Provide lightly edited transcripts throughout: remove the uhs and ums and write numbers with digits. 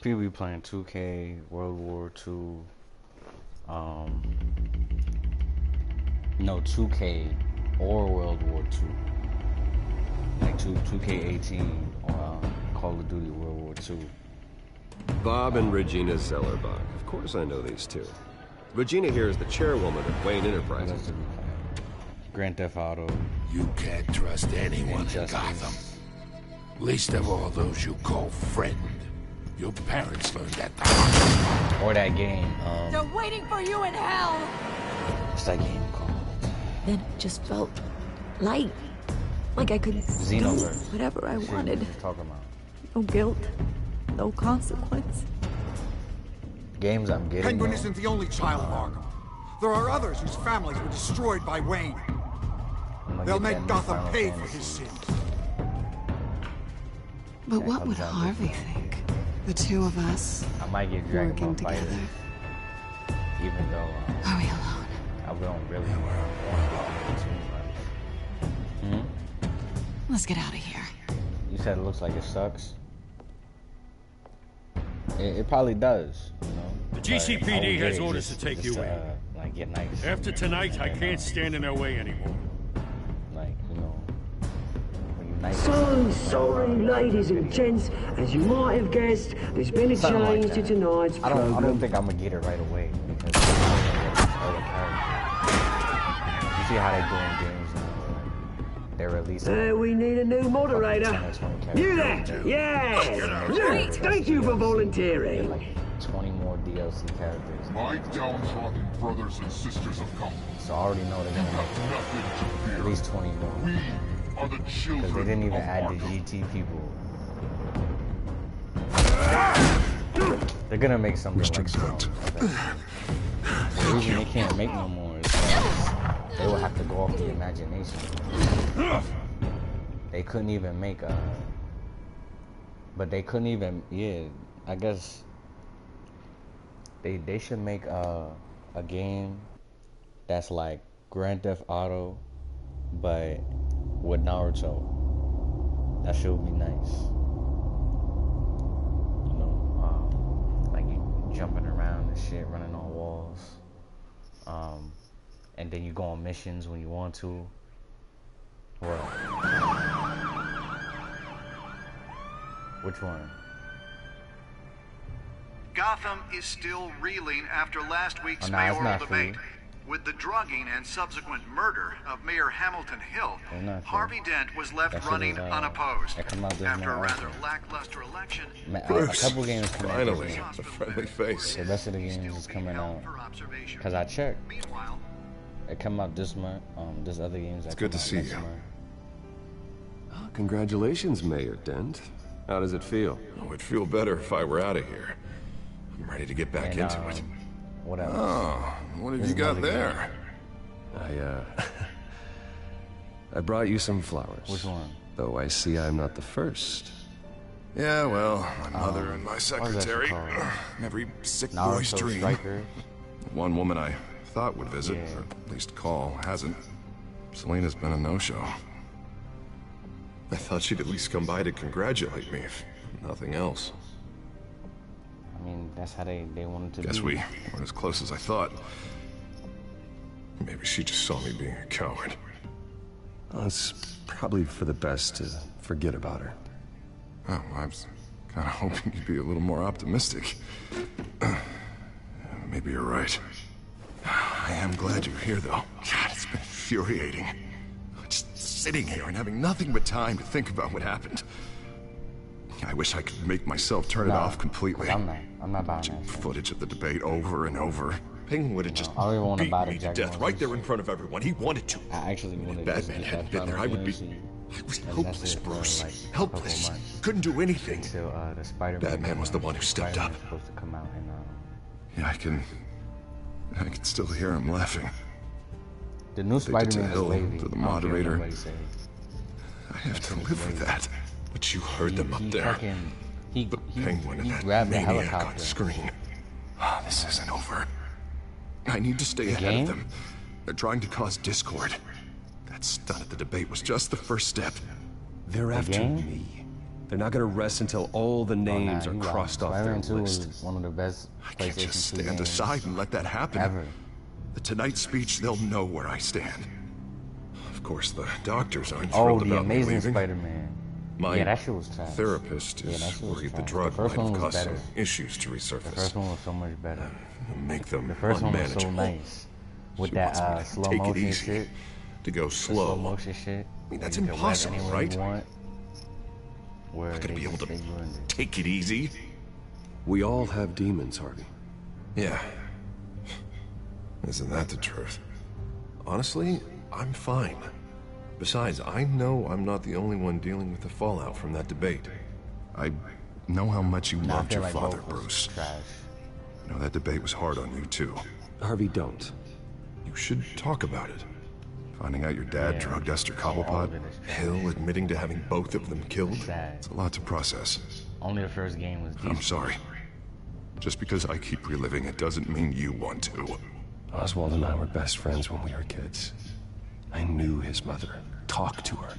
People be playing 2K, World War II, um, no 2K or World War II, like 2K18 or Call of Duty World War II. Bob and Regina Zellerbach. Of course I know these two. Regina here is the chairwoman of Wayne Enterprises. Grand Theft Auto. You can't trust anyone in Gotham. Least of all those you call friend. Your parents learned that the hard way. Or that game. They're waiting for you in hell! What's that game called? Then it just felt light. Like I could Xenoverse. do whatever I wanted. What you talking about? No guilt. No consequence. Games I'm getting. Penguin isn't the only child of Arkham. There are others whose families were destroyed by Wayne. They'll make Gotham pay for his sins. But what would Harvey think? The two of us I might get Dragon Ball working together. Fighter, even though Are we alone? I don't really want to too much. Let's get out of here. You said it looks like it sucks. It probably does, you know. The GCPD has orders to take you in. Like get nice. After tonight, I can't stand in their way anymore. Like, you know, when you nice. So sorry, ladies and gents. As you might have guessed, there's been a Something like change to that. tonight's I don't program. think I'm gonna get it right away because other characters. You see how they doing games now? They're releasing. We need a new moderator. 10 or 20 You characters. there? Yeah. Thank you for volunteering. Like 20 more DLC characters. My downtrodden brothers and sisters of Gotham. So I already know they're gonna Have nothing to make fear. at least 20 more. We are the children Because they didn't even of add the Arkham. GT people. They're gonna make something like Spawn. The reason they can't make no more is because they will have to go off the imagination. They couldn't even make a... But they couldn't even... Yeah, I guess... They should make a game that's like Grand Theft Auto, but with Naruto. That should be nice. You know, like you jumping around and shit, running on walls. And then you go on missions when you want to. What? Which one? Gotham is still reeling after last week's Oh, no, it's mayoral not debate. free. With the drugging and subsequent murder of Mayor Hamilton Hill, It's not free. Harvey Dent was left That shit running is, unopposed. that come out this After a month rather also. lackluster election, A Bruce, couple games come out. finally, this month. a friendly face. The rest of the games is coming out. Cause I checked. Meanwhile, It come out this month. This other games. It's good to see you. Month. Oh, congratulations, Mayor Dent. How does it feel? Oh, it'd feel better if I were out of here. I'm ready to get back And, into it. What else? Oh, what have There's you got another game. there? I brought you some flowers. Which one? Though I see I'm not the first. Yeah, well, my mother and my what was that secretary. called? Every sick boy's Naruto dream. Striker. One woman I thought would visit, Yeah. or at least call, hasn't. Selena's been a no-show. I thought she'd at least come by to congratulate me, if nothing else. I mean, that's how they wanted to Guess be. we weren't as close as I thought. Maybe she just saw me being a coward. Well, it's probably for the best to forget about her. Oh, I was kind of hoping you'd be a little more optimistic. Maybe you're right. I am glad you're here, though. God, it's been infuriating. Just sitting here and having nothing but time to think about what happened. I wish I could make myself turn it Nah, off completely. I'm not buying Watching that shit. footage of the debate over and over. Penguin would have just I don't even want to beat buy the me to Jaguar death right there in shit. front of everyone. He wanted to. I actually wanted If to Batman just hadn't get been there, I would be... Final I was and helpless, that's it for, Bruce. like, a Helpless. couple months. Couldn't do anything. Until the Spider-Man. Batman was the one who stepped Spider-Man's up. supposed to come out and Yeah, I can still hear him laughing. the new They did to Spider-Man is Hill, wavy. to the I don't care what moderator. nobody say. I have to live with that. But you heard them up there. Fucking, he Penguin and that grabbed the maniac on helicopter. screen. Ah, this isn't over. I need to stay ahead game? of them. They're trying to cause discord. That stunt at the debate was just the first step. They're after game? me. They're not gonna rest until all the names are crossed off their Spider-Man 2 list. was one of the best I can't PlayStation just 2 stand games aside and let that happen. ever. The Tonight speech, they'll know where I stand. Of course, the doctors aren't Oh, thrilled the about me Amazing leaving. Spider-Man. My yeah, that shit was trash. therapist Yeah, is that shit was worried the trash. drug The first might one have was caused some better. issues to resurface. The first one was so much better. Make them The first one was so unmanageable. nice. With She wants me that to slow take it motion easy, shit. to go The slow. slow motion shit. I mean, that's You can rev impossible, anywhere right? you want. Where Not gonna they be able just- to they ruined it. take it easy. We all have demons, Harvey. Yeah. Isn't that the truth? Honestly, I'm fine. Besides, I know I'm not the only one dealing with the fallout from that debate. I know how much you Nah, I loved feel your like father, both was Bruce. trash. I know that debate was hard on you, too. Harvey, don't. You should talk about it. Finding out your dad Yeah. drugged Esther All Cobblepot, of it is trash. Hill admitting to having both of them killed. Sad. It's a lot to process. Only the first game was I'm decent. sorry. Just because I keep reliving it doesn't mean you want to. Oswald and I were best friends when we were kids. I knew his mother. Talked to her.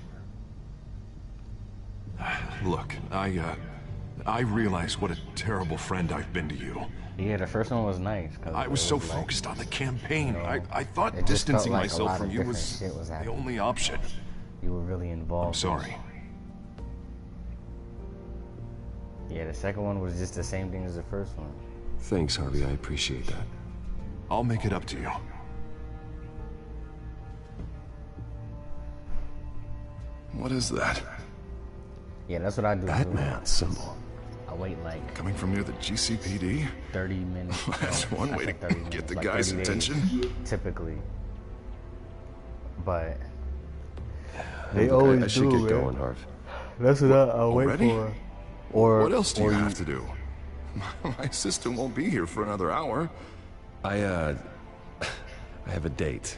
Look, I realize what a terrible friend I've been to you. Yeah, the first one was nice. I was so focused on the campaign. you know, I thought it just felt distancing like a myself lot from of you different was shit was the happening. only option. You were really involved. I'm sorry. Yeah, the second one was just the same thing as the first one. Thanks, Harvey. I appreciate that. I'll make it up to you. What is that? Yeah, that's what I do. Batman symbol. I wait like Coming from near the GCPD? 30 minutes. That's one way to 30 minutes, get the like guy's 30 days, attention. typically. But They always I should get going, Harv. that's what I'll wait Already? for. Or What else do or you have to do? My assistant won't be here for another hour. I have a date,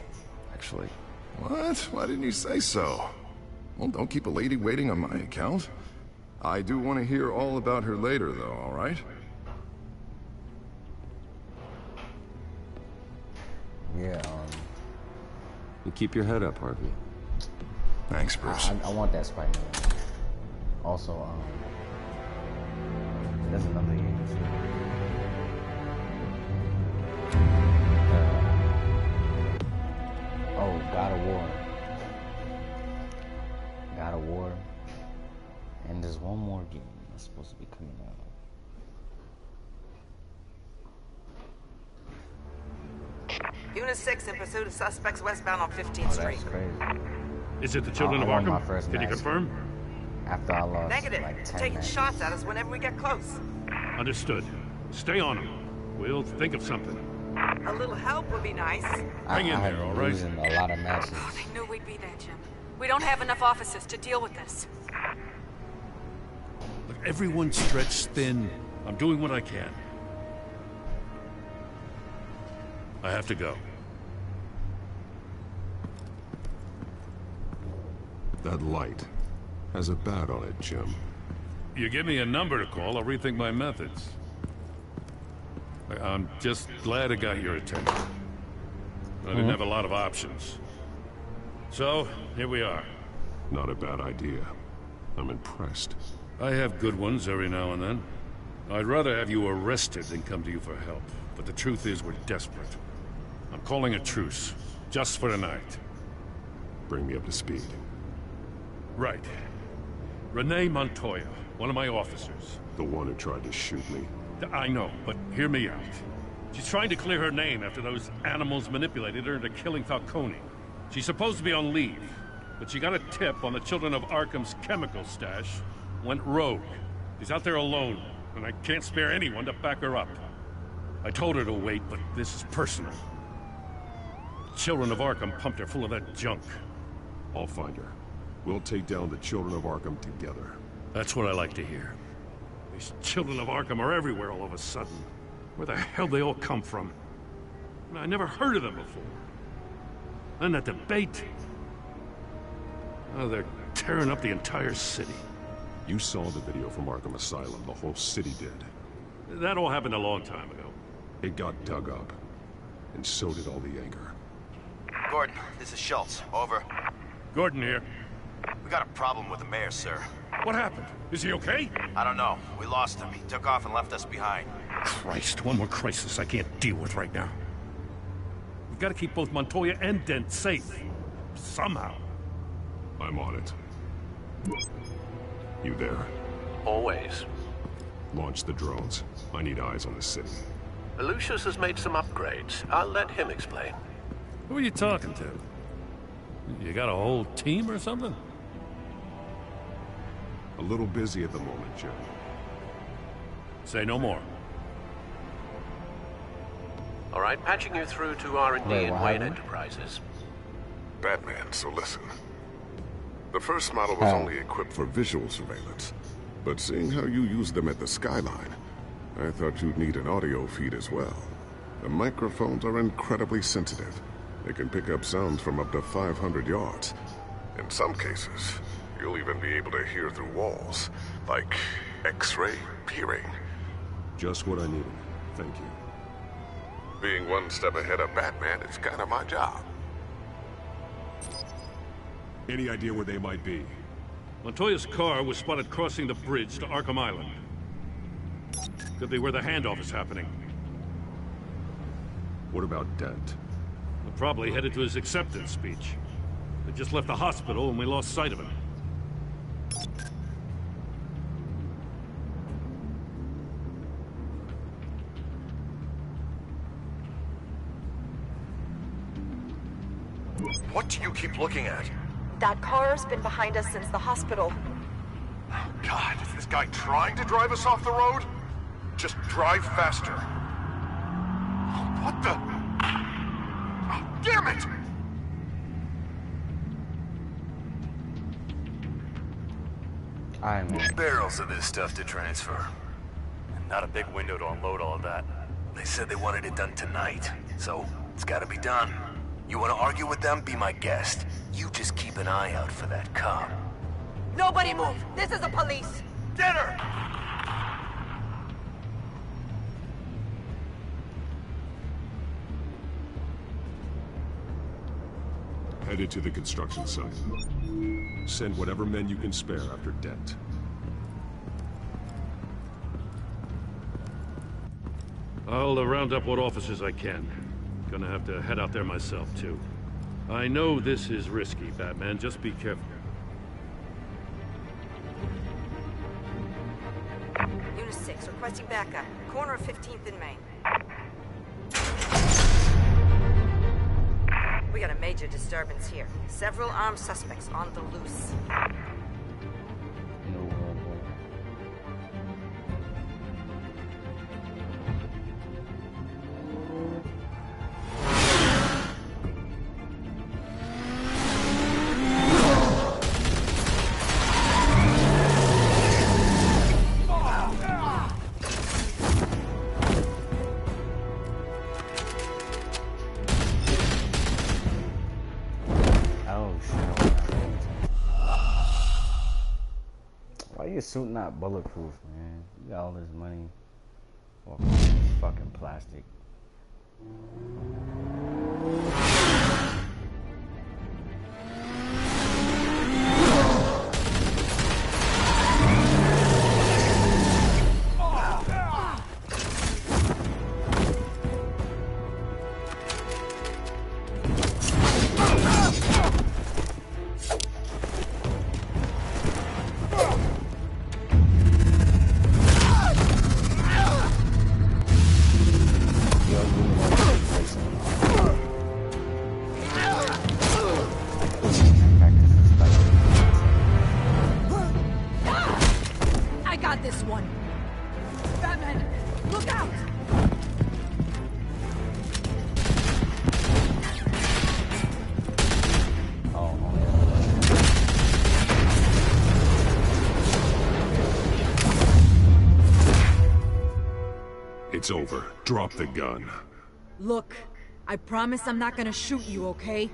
actually. What? Why didn't you say so? Well, don't keep a lady waiting on my account. I do want to hear all about her later, though, all right? Yeah, You keep your head up, Harvey. Thanks, Bruce. I want that Spider-Man. Also, there's another game too. Oh, God of War. God of War. And there's one more game that's supposed to be coming out. Unit 6 in pursuit of suspects westbound on 15th Oh, Street. that's crazy. Is it the Children I of won my Arkham? first Can you match. confirm? After I lost Negative. like 10 Taking matches. shots at us whenever we get close. Understood. Stay on them. We'll think of something. A little help would be nice. Hang in I there, had all been right? losing a lot of matches. Oh, they knew we'd be there, Jim. We don't have enough officers to deal with this. Look, everyone's stretched thin. I'm doing what I can. I have to go. That light has a bat on it, Jim. You give me a number to call, I'll rethink my methods. I'm just glad it got your attention. I didn't have a lot of options. So, here we are. Not a bad idea. I'm impressed. I have good ones every now and then. I'd rather have you arrested than come to you for help. But the truth is, we're desperate. I'm calling a truce, just for tonight. Bring me up to speed. Right. Renee Montoya, one of my officers. The one who tried to shoot me. I know, but hear me out. She's trying to clear her name after those animals manipulated her into killing Falcone. She's supposed to be on leave, but she got a tip on the Children of Arkham's chemical stash, went rogue. She's out there alone, and I can't spare anyone to back her up. I told her to wait, but this is personal. Children of Arkham pumped her full of that junk. I'll find her. We'll take down the Children of Arkham together. That's what I like to hear. These Children of Arkham are everywhere all of a sudden. Where the hell they all come from? I never heard of them before. And that debate. Oh, they're tearing up the entire city. You saw the video from Arkham Asylum. The whole city did. That all happened a long time ago. It got dug up. And so did all the anger. Gordon, this is Schultz. Over. Gordon here. We We got a problem with the mayor, sir. What happened? Is he okay? I don't know. We lost him. He took off and left us behind. Christ, one more crisis I can't deal with right now. We've got to keep both Montoya and Dent safe. Somehow. I'm on it. You there? Always. Launch the drones. I need eyes on the city. Lucius has made some upgrades. I'll let him explain. Who are you talking to? You got a whole team or something? A little busy at the moment, Jim. Say no more. All right, patching you through to R&D and Wayne Enterprises. Batman, so listen. The first model was only equipped for visual surveillance. But seeing how you use them at the Skyline, I thought you'd need an audio feed as well. The microphones are incredibly sensitive. They can pick up sounds from up to 500 yards. In some cases, you'll even be able to hear through walls, like X-ray peering. Just what I needed. Thank you. Being one step ahead of Batman is kind of my job. Any idea where they might be? Montoya's car was spotted crossing the bridge to Arkham Island. Could be where the handoff is happening. What about Dent? They're probably headed to his acceptance speech. They just left the hospital and we lost sight of him. What do you keep looking at? That car's been behind us since the hospital. Oh, God, is this guy trying to drive us off the road? Just drive faster. What the? Oh, damn it! Barrels of this stuff to transfer. And not a big window to unload all of that. They said they wanted it done tonight, so it's gotta be done. You wanna argue with them? Be my guest. You just keep an eye out for that cop. Nobody move! This is the police! Get her! Headed to the construction site. Send whatever men you can spare after Dent. I'll round up what officers I can. Gonna have to head out there myself, too. I know this is risky, Batman. Just be careful. Unit 6, requesting backup. Corner of 15th and Main. We got a major disturbance here. Several armed suspects on the loose. Your suit not bulletproof, man. You got all this money. Well, fucking plastic. It's over. Drop the gun. Look, I promise I'm not gonna shoot you, okay?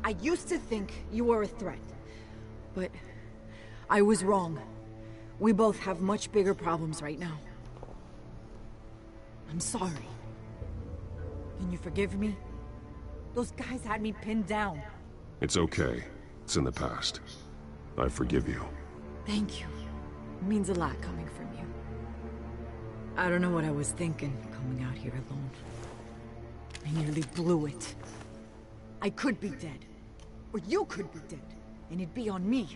I used to think you were a threat, but I was wrong. We both have much bigger problems right now. I'm sorry. Can you forgive me? Those guys had me pinned down. It's okay. It's in the past. I forgive you. Thank you. It means a lot coming from you. I don't know what I was thinking, coming out here alone. I nearly blew it. I could be dead. Or you could be dead. And it'd be on me.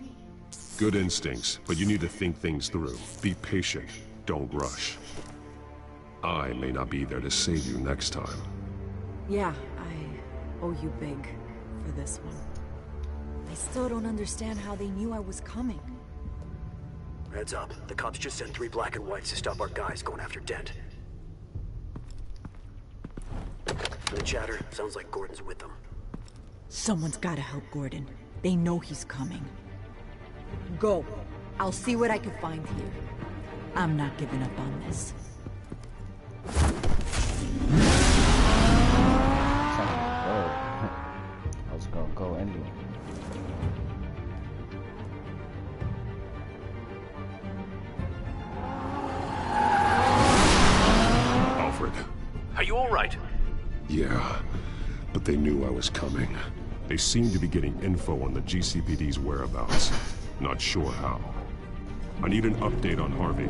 Good instincts, but you need to think things through. Be patient. Don't rush. I may not be there to save you next time. Yeah, I owe you big for this one. I still don't understand how they knew I was coming. Heads up. The cops just sent 3 black and whites to stop our guys going after Dent. From the chatter, sounds like Gordon's with them. Someone's gotta help Gordon. They know he's coming. Go. I'll see what I can find here. I'm not giving up on this. I was gonna go anyway. Alfred. Are you all right? Yeah, but they knew I was coming. They seem to be getting info on the GCPD's whereabouts. Not sure how. I need an update on Harvey.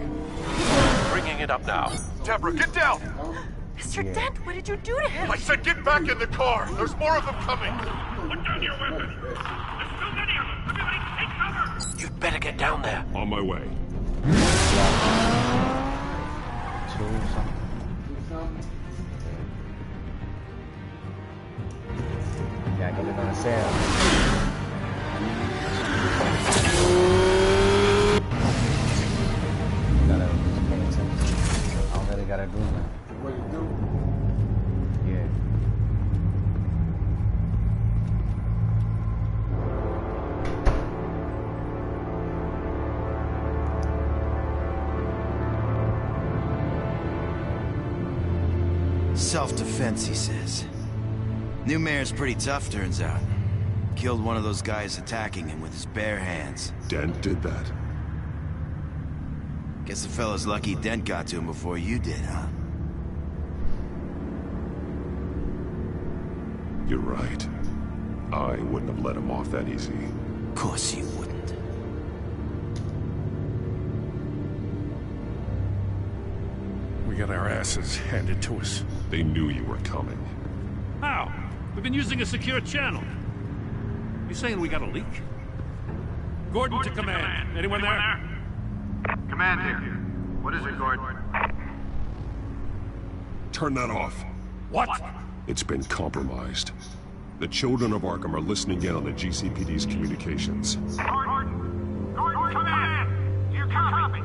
Bringing it up now. Deborah, get down! Mr. Dent, what did you do to him? I said get back in the car! There's more of them coming! Put down your weapon! There's too many of them! Everybody take cover! You'd better get down there. On my way. Ya que le conocemos. Gotta pay attention. I don't really gotta do that. What you do? Yeah. Self-defense, he says. New mayor's pretty tough, turns out. Killed one of those guys attacking him with his bare hands. Dent did that. Guess the fella's lucky Dent got to him before you did, huh? You're right. I wouldn't have let him off that easy. Of course you wouldn't. We got our asses handed to us. They knew you were coming. How? We've been using a secure channel. You saying we got a leak? Gordon to command. Anyone there? Command here. What is it, Gordon? Turn that off. What? It's been compromised. The children of Arkham are listening in on the GCPD's communications. Gordon! Gordon, command! You copy?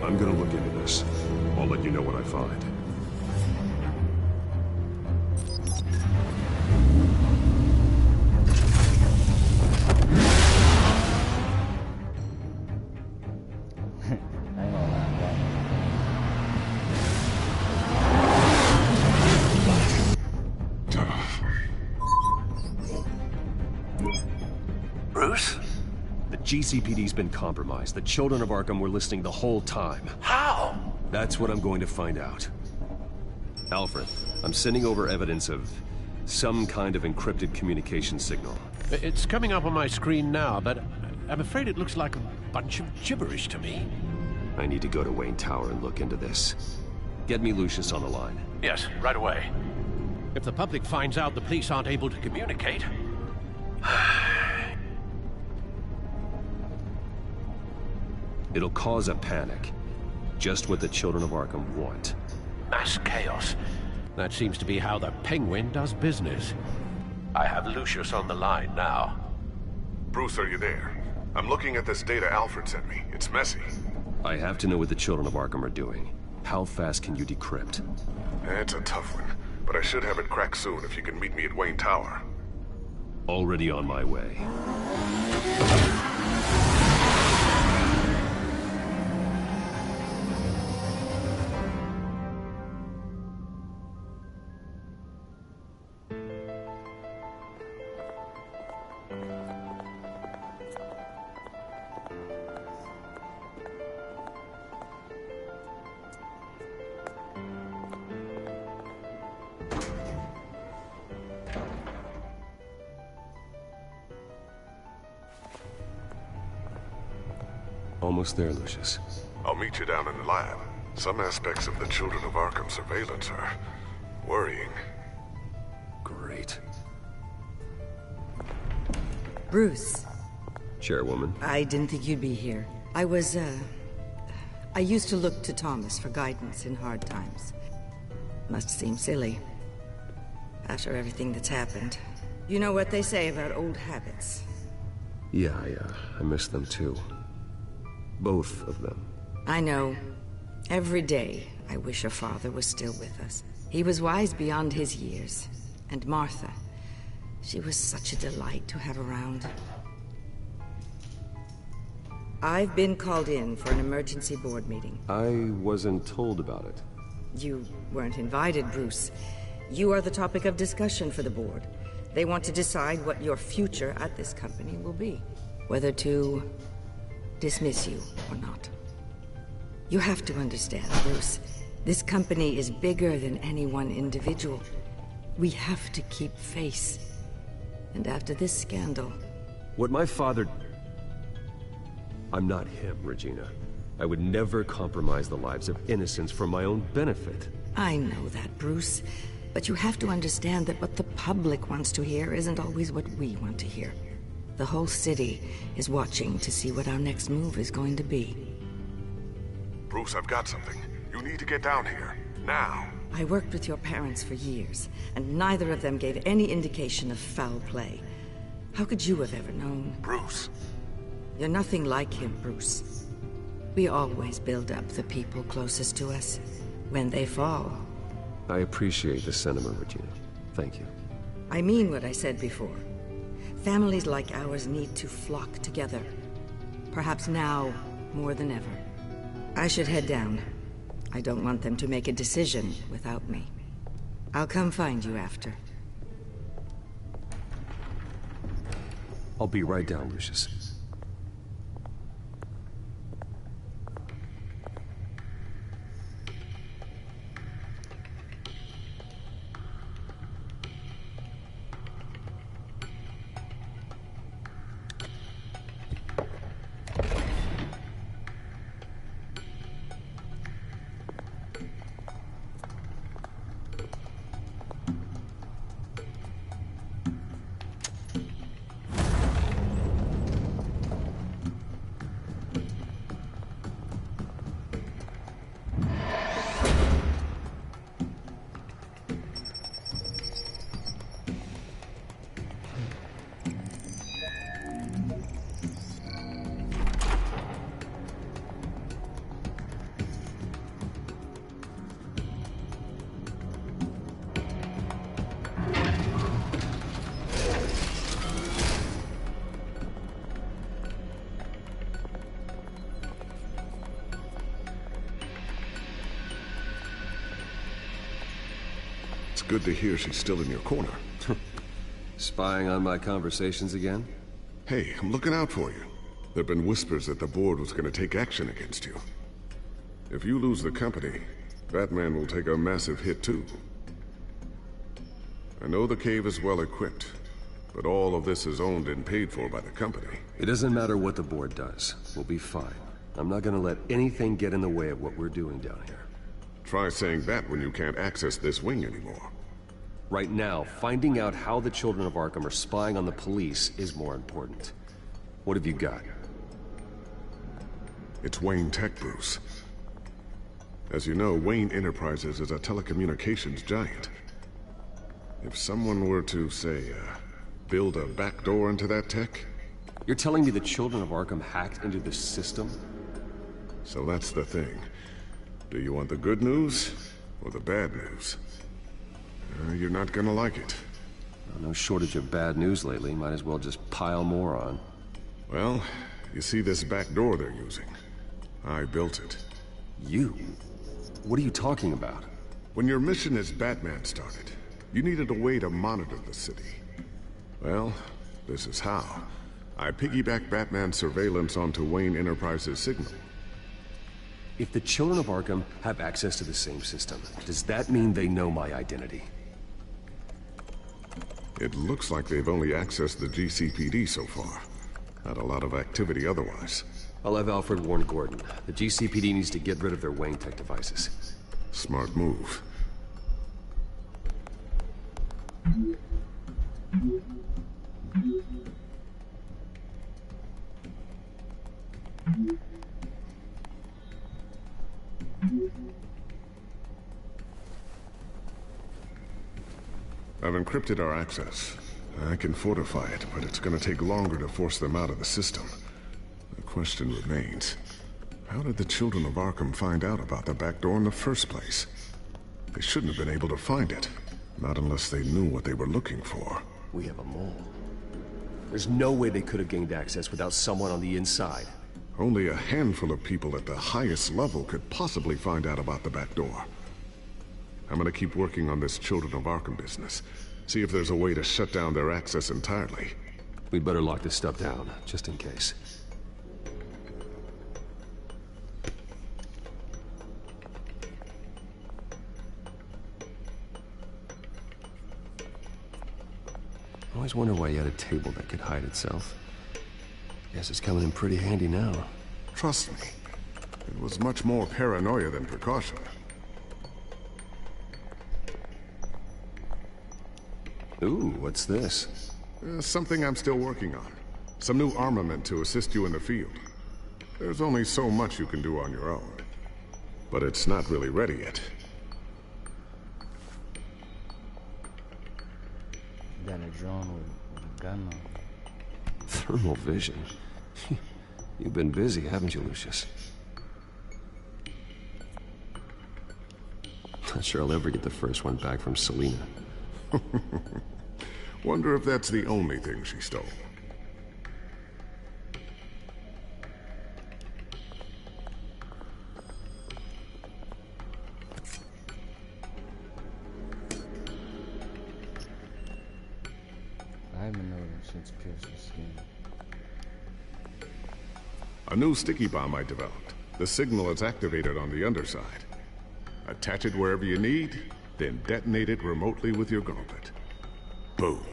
I'm gonna look into this. I'll let you know what I find. Bruce? The GCPD's been compromised. The children of Arkham were listening the whole time. How? That's what I'm going to find out. Alfred, I'm sending over evidence of some kind of encrypted communication signal. It's coming up on my screen now, but I'm afraid it looks like a bunch of gibberish to me. I need to go to Wayne Tower and look into this. Get me Lucius on the line. Yes, right away. If the public finds out the police aren't able to communicate... It'll cause a panic. Just what the children of Arkham want. Mass chaos. That seems to be how the Penguin does business. I have Lucius on the line now. Bruce, are you there? I'm looking at this data Alfred sent me. It's messy. I have to know what the children of Arkham are doing. How fast can you decrypt? It's a tough one, but I should have it cracked soon if you can meet me at Wayne Tower. Already on my way. almost there, Lucius. I'll meet you down in the lab. Some aspects of the Children of Arkham surveillance are worrying. Great. Bruce. Chairwoman. I didn't think you'd be here. I used to look to Thomas for guidance in hard times. Must seem silly. After everything that's happened. You know what they say about old habits. Yeah, I miss them too. Both of them. I know. Every day, I wish your father was still with us. He was wise beyond his years. And Martha, she was such a delight to have around. I've been called in for an emergency board meeting. I wasn't told about it. You weren't invited, Bruce. You are the topic of discussion for the board. They want to decide what your future at this company will be. Whether to dismiss you or not. You have to understand, Bruce. This company is bigger than any one individual. We have to keep face. And after this scandal... What my father... I'm not him, Regina. I would never compromise the lives of innocents for my own benefit. I know that, Bruce. But you have to understand that what the public wants to hear isn't always what we want to hear. The whole city is watching to see what our next move is going to be. Bruce, I've got something. You need to get down here. Now. I worked with your parents for years, and neither of them gave any indication of foul play. How could you have ever known? Bruce. You're nothing like him, Bruce. We always build up the people closest to us. When they fall... I appreciate the sentiment, Regina. Thank you. I mean what I said before. Families like ours need to flock together. Perhaps now, more than ever. I should head down. I don't want them to make a decision without me. I'll come find you after. I'll be right down, Lucius. Good to hear she's still in your corner. Spying on my conversations again? Hey, I'm looking out for you. There've been whispers that the board was gonna take action against you. If you lose the company, Batman will take a massive hit too. I know the cave is well equipped, but all of this is owned and paid for by the company. It doesn't matter what the board does. We'll be fine. I'm not gonna let anything get in the way of what we're doing down here. Try saying that when you can't access this wing anymore. Right now, finding out how the Children of Arkham are spying on the police is more important. What have you got? It's Wayne Tech, Bruce. As you know, Wayne Enterprises is a telecommunications giant. If someone were to, say, build a backdoor into that tech... You're telling me the Children of Arkham hacked into the system? So that's the thing. Do you want the good news or the bad news? You're not gonna like it. No shortage of bad news lately. Might as well just pile more on. Well, you see this back door they're using? I built it. You? What are you talking about? When your mission as Batman started, you needed a way to monitor the city. Well, this is how. I piggybacked Batman's surveillance onto Wayne Enterprises' signal. If the Children of Arkham have access to the same system, does that mean they know my identity? It looks like they've only accessed the GCPD so far. Not a lot of activity otherwise. I'll have Alfred warn Gordon. The GCPD needs to get rid of their Wayne Tech devices. Smart move. I've encrypted our access. I can fortify it, but it's gonna take longer to force them out of the system. The question remains, how did the Children of Arkham find out about the back door in the first place? They shouldn't have been able to find it. Not unless they knew what they were looking for. We have a mole. There's no way they could have gained access without someone on the inside. Only a handful of people at the highest level could possibly find out about the back door. I'm gonna keep working on this Children of Arkham business. See if there's a way to shut down their access entirely. We'd better lock this stuff down, just in case. I always wonder why you had a table that could hide itself. Guess it's coming in pretty handy now. Trust me, it was much more paranoia than precaution. Ooh, what's this? Something I'm still working on. Some new armament to assist you in the field. There's only so much you can do on your own. But it's not really ready yet. Got a drone with a gun on. Thermal vision. You've been busy, haven't you, Lucius? Not sure I'll ever get the first one back from Selina. Wonder if that's the only thing she stole. I haven't noticed since Pierce's skin. A new sticky bomb I developed. The signal is activated on the underside. Attach it wherever you need, then detonate it remotely with your gauntlet. Boom.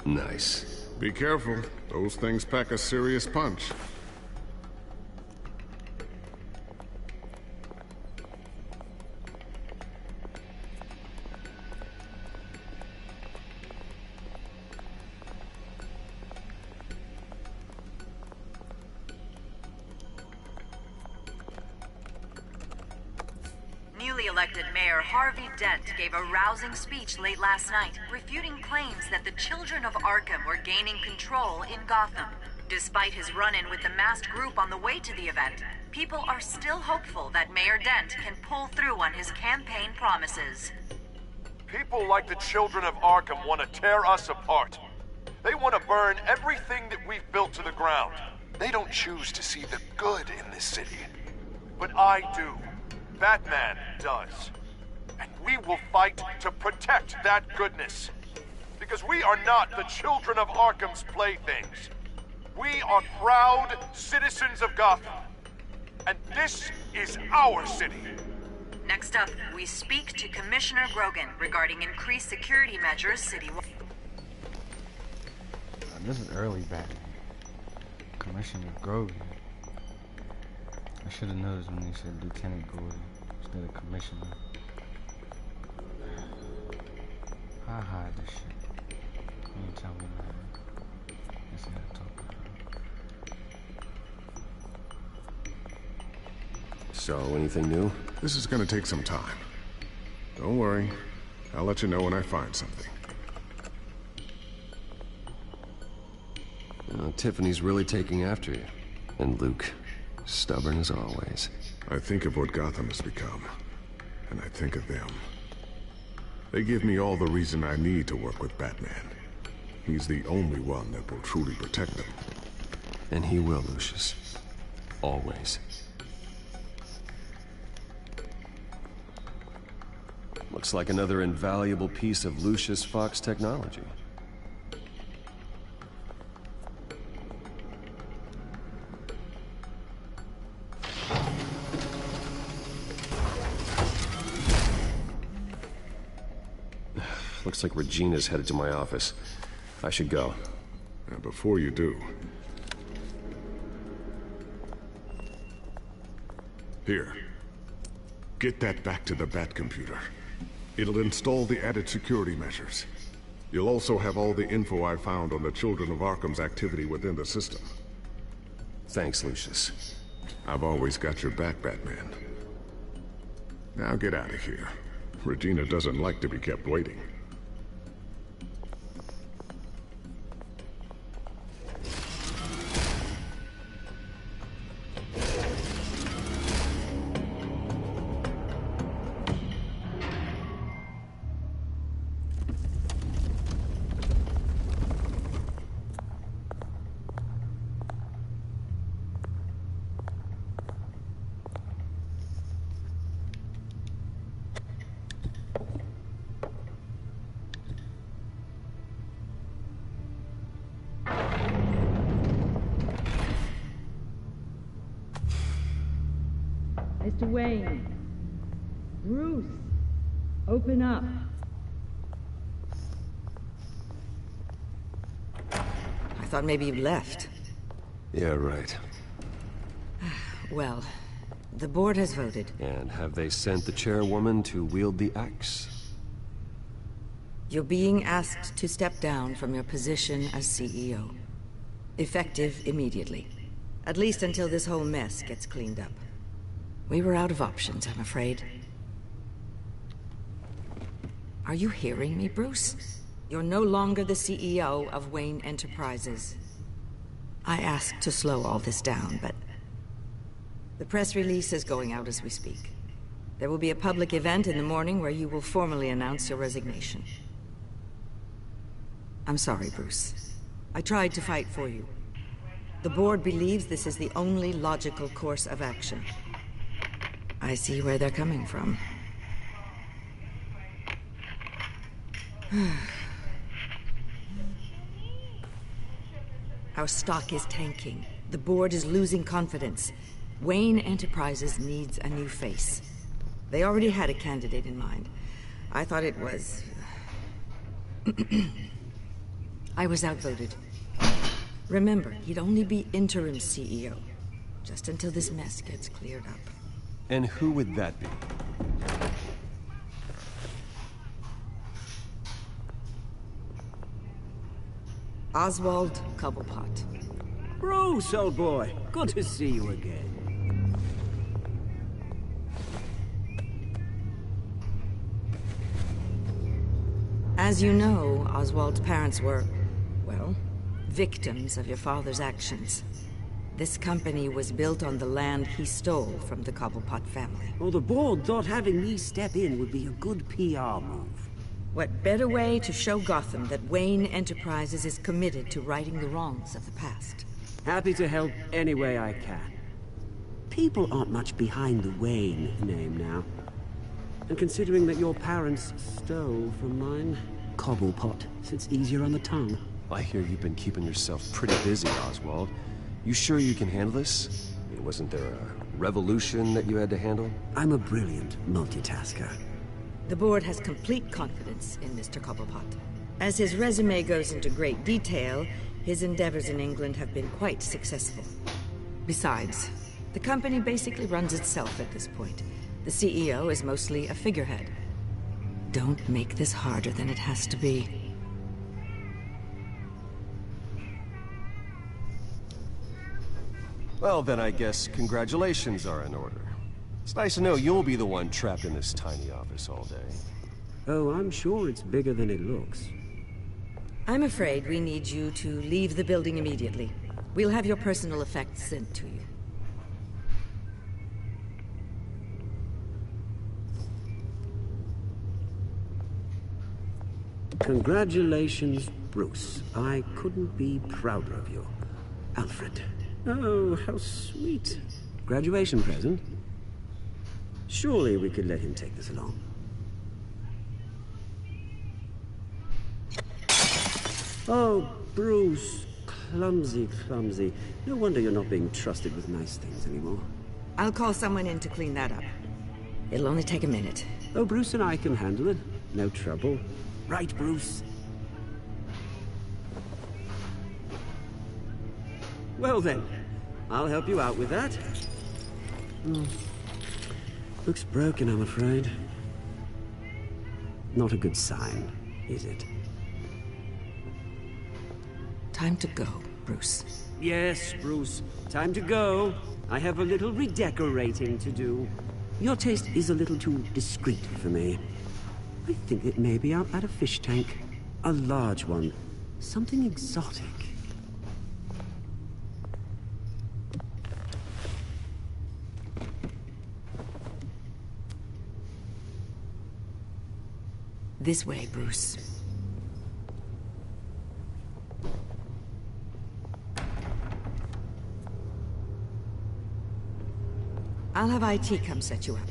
Nice. Be careful. Those things pack a serious punch. Newly elected Mayor Harvey Dent gave a rousing speech late last night, refuting claims that the Children of Arkham were gaining control in Gotham. Despite his run-in with the masked group on the way to the event, people are still hopeful that Mayor Dent can pull through on his campaign promises. People like the Children of Arkham want to tear us apart. They want to burn everything that we've built to the ground. They don't choose to see the good in this city. But I do. Batman does. And we will fight to protect that goodness. Because we are not the Children of Arkham's playthings. We are proud citizens of Gotham. And this is our city. Next up, we speak to Commissioner Grogan regarding increased security measures citywide. This is early Batman. Commissioner Grogan. I should have noticed when they said Lieutenant Gordon instead of Commissioner. I hide this shit. You ain't tell me nothing. Guess I gotta talk about it. So, anything new? This is gonna take some time. Don't worry. I'll let you know when I find something. Tiffany's really taking after you. And Luke, stubborn as always. I think of what Gotham has become, and I think of them. They give me all the reason I need to work with Batman. He's the only one that will truly protect them. And he will, Lucius. Always. Looks like another invaluable piece of Lucius Fox technology. Looks like Regina's headed to my office. I should go. And before you do, Here. Get that back to the Bat computer. It'll install the added security measures. You'll also have all the info I found on the Children of Arkham's activity within the system. Thanks, Lucius. I've always got your back, Batman. Now get out of here. Regina doesn't like to be kept waiting. Mr. Wayne. Bruce. Open up. I thought maybe you left. Yeah, right. Well, the board has voted. And have they sent the chairwoman to wield the axe? You're being asked to step down from your position as CEO. Effective immediately. At least until this whole mess gets cleaned up. We were out of options, I'm afraid. Are you hearing me, Bruce? You're no longer the CEO of Wayne Enterprises. I asked to slow all this down, but the press release is going out as we speak. There will be a public event in the morning where you will formally announce your resignation. I'm sorry, Bruce. I tried to fight for you. The board believes this is the only logical course of action. I see where they're coming from. Our stock is tanking. The board is losing confidence. Wayne Enterprises needs a new face. They already had a candidate in mind. I thought it was... I was outvoted. Remember, he'd only be interim CEO. Just until this mess gets cleared up. And who would that be? Oswald Cobblepot. Bruce, old boy. Good to see you again. As you know, Oswald's parents were, well, victims of your father's actions. This company was built on the land he stole from the Cobblepot family. Well, the board thought having me step in would be a good PR move. What better way to show Gotham that Wayne Enterprises is committed to righting the wrongs of the past? Happy to help any way I can. People aren't much behind the Wayne name now. And considering that your parents stole from mine, Cobblepot sits easier on the tongue. I hear you've been keeping yourself pretty busy, Oswald. You sure you can handle this? I mean, wasn't there a revolution that you had to handle? I'm a brilliant multitasker. The board has complete confidence in Mr. Cobblepot. As his resume goes into great detail, his endeavors in England have been quite successful. Besides, the company basically runs itself at this point. The CEO is mostly a figurehead. Don't make this harder than it has to be. Well, then I guess congratulations are in order. It's nice to know you'll be the one trapped in this tiny office all day. Oh, I'm sure it's bigger than it looks. I'm afraid we need you to leave the building immediately. We'll have your personal effects sent to you. Congratulations, Bruce. I couldn't be prouder of you. Alfred. Oh, how sweet. Graduation present? Surely we could let him take this along. Oh, Bruce. Clumsy, clumsy. No wonder you're not being trusted with nice things anymore. I'll call someone in to clean that up. It'll only take a minute. Oh, Bruce and I can handle it. No trouble. Right, Bruce? Well then, I'll help you out with that. Looks broken, I'm afraid. Not a good sign, is it? Time to go, Bruce. Yes, Bruce. Time to go. I have a little redecorating to do. Your taste is a little too discreet for me. I think that maybe I'll add a fish tank. A large one. Something exotic. This way, Bruce. I'll have IT come set you up.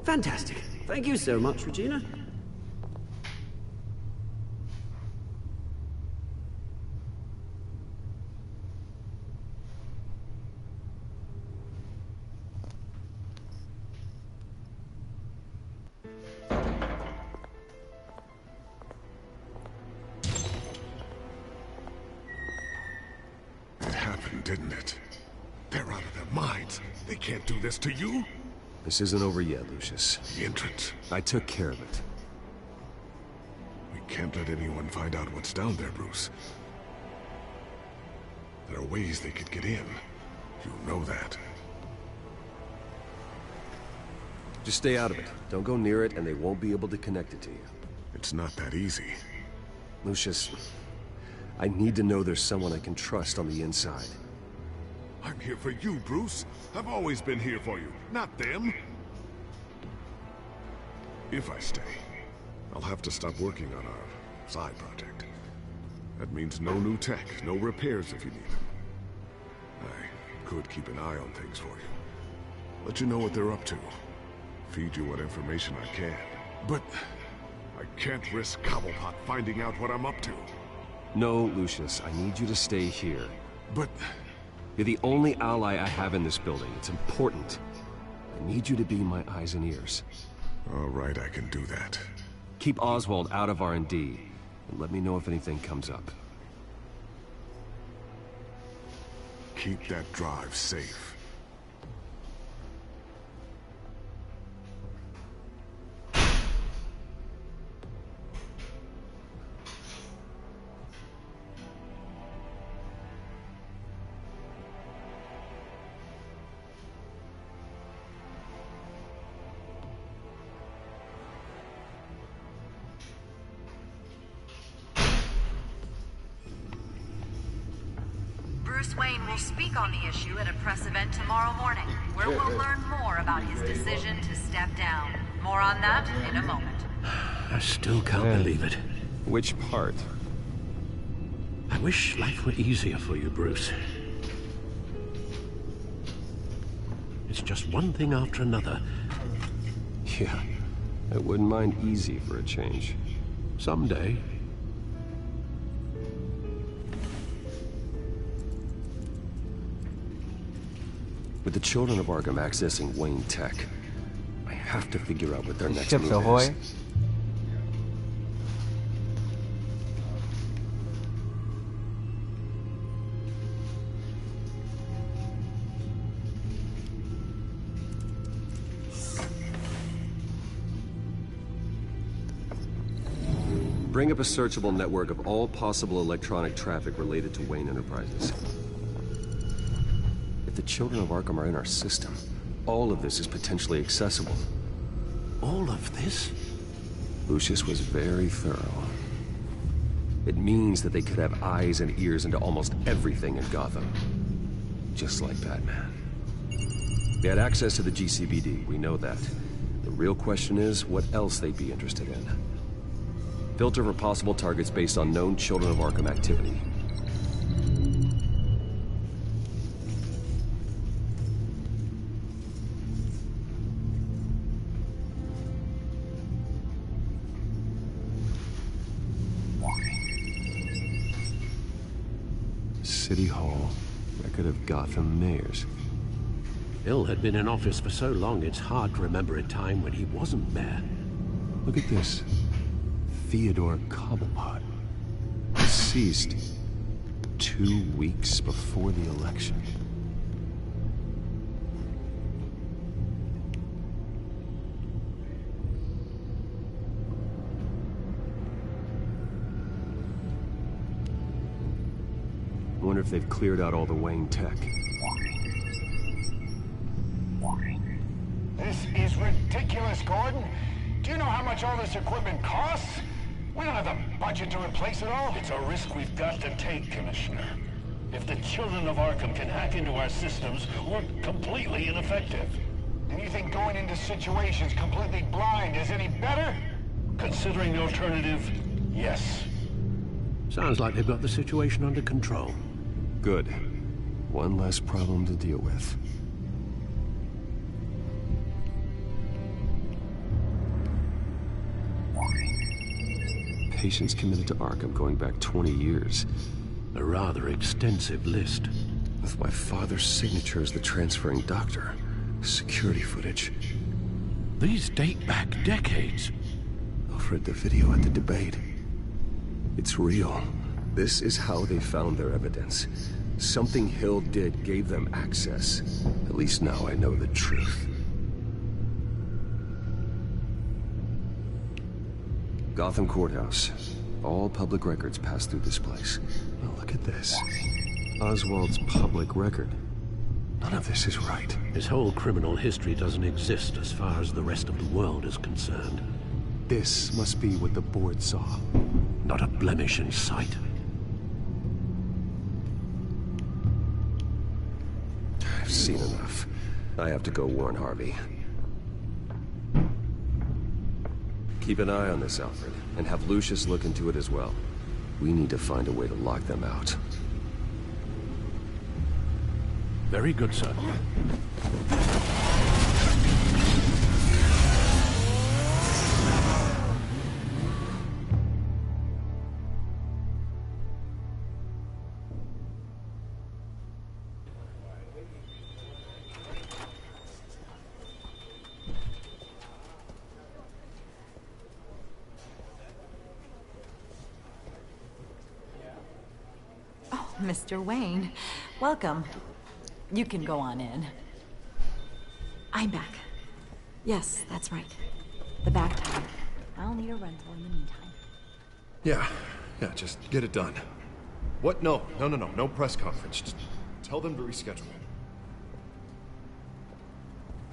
Fantastic. Thank you so much, Regina. It happened, didn't it? They're out of their minds. They can't do this to you. This isn't over yet, Lucius. The entrance. I took care of it. We can't let anyone find out what's down there, Bruce. There are ways they could get in. You know that. Just stay out of it. Don't go near it, and they won't be able to connect it to you. It's not that easy. Lucius, I need to know there's someone I can trust on the inside. I'm here for you, Bruce. I've always been here for you, not them. If I stay, I'll have to stop working on our side project. That means no new tech, no repairs if you need them. I could keep an eye on things for you. Let you know what they're up to. Feed you what information I can. But I can't risk Cobblepot finding out what I'm up to. No, Lucius, I need you to stay here. But... You're the only ally I have in this building. It's important. I need you to be my eyes and ears. All right, I can do that. Keep Oswald out of R&D, and let me know if anything comes up. Keep that drive safe. Bruce Wayne will speak on the issue at a press event tomorrow morning, where we'll learn more about his decision to step down. More on that in a moment. I still can't believe it. Which part? I wish life were easier for you, Bruce. It's just one thing after another. Yeah, I wouldn't mind easy for a change. Someday. With the children of Arkham accessing Wayne Tech, I have to figure out what their next move ahoy. is. Bring up a searchable network of all possible electronic traffic related to Wayne Enterprises. If the children of Arkham are in our system, all of this is potentially accessible. All of this? Lucius was very thorough. It means that they could have eyes and ears into almost everything in Gotham. Just like Batman. They had access to the GCPD, we know that. The real question is, what else they'd be interested in. Filter for possible targets based on known Children of Arkham activity. City Hall, record of Gotham mayors. Bill had been in office for so long, it's hard to remember a time when he wasn't mayor. Look at this. Theodore Cobblepot. Deceased 2 weeks before the election. Wonder if they've cleared out all the Wayne tech. This is ridiculous, Gordon. Do you know how much all this equipment costs? We don't have the budget to replace it all. It's a risk we've got to take, Commissioner. If the children of Arkham can hack into our systems, we're completely ineffective. And you think going into situations completely blind is any better? Considering the alternative, yes. Sounds like they've got the situation under control. Good. One less problem to deal with. Patients committed to Arkham going back 20 years. A rather extensive list. With my father's signature as the transferring doctor. Security footage. These date back decades. I've read the video at the debate. It's real. This is how they found their evidence. Something Hill did gave them access. At least now I know the truth. Gotham Courthouse. All public records pass through this place. Oh, look at this. Oswald's public record. None of this is right. His whole criminal history doesn't exist as far as the rest of the world is concerned. This must be what the board saw. Not a blemish in sight. I've seen enough. I have to go warn Harvey. Keep an eye on this, Alfred, and have Lucius look into it as well. We need to find a way to lock them out. Very good, sir. Mr. Wayne, welcome. You can go on in. I'm back. Yes, that's right. The back tire. I'll need a rental in the meantime. Yeah, just get it done. What? No press conference. Just tell them to reschedule.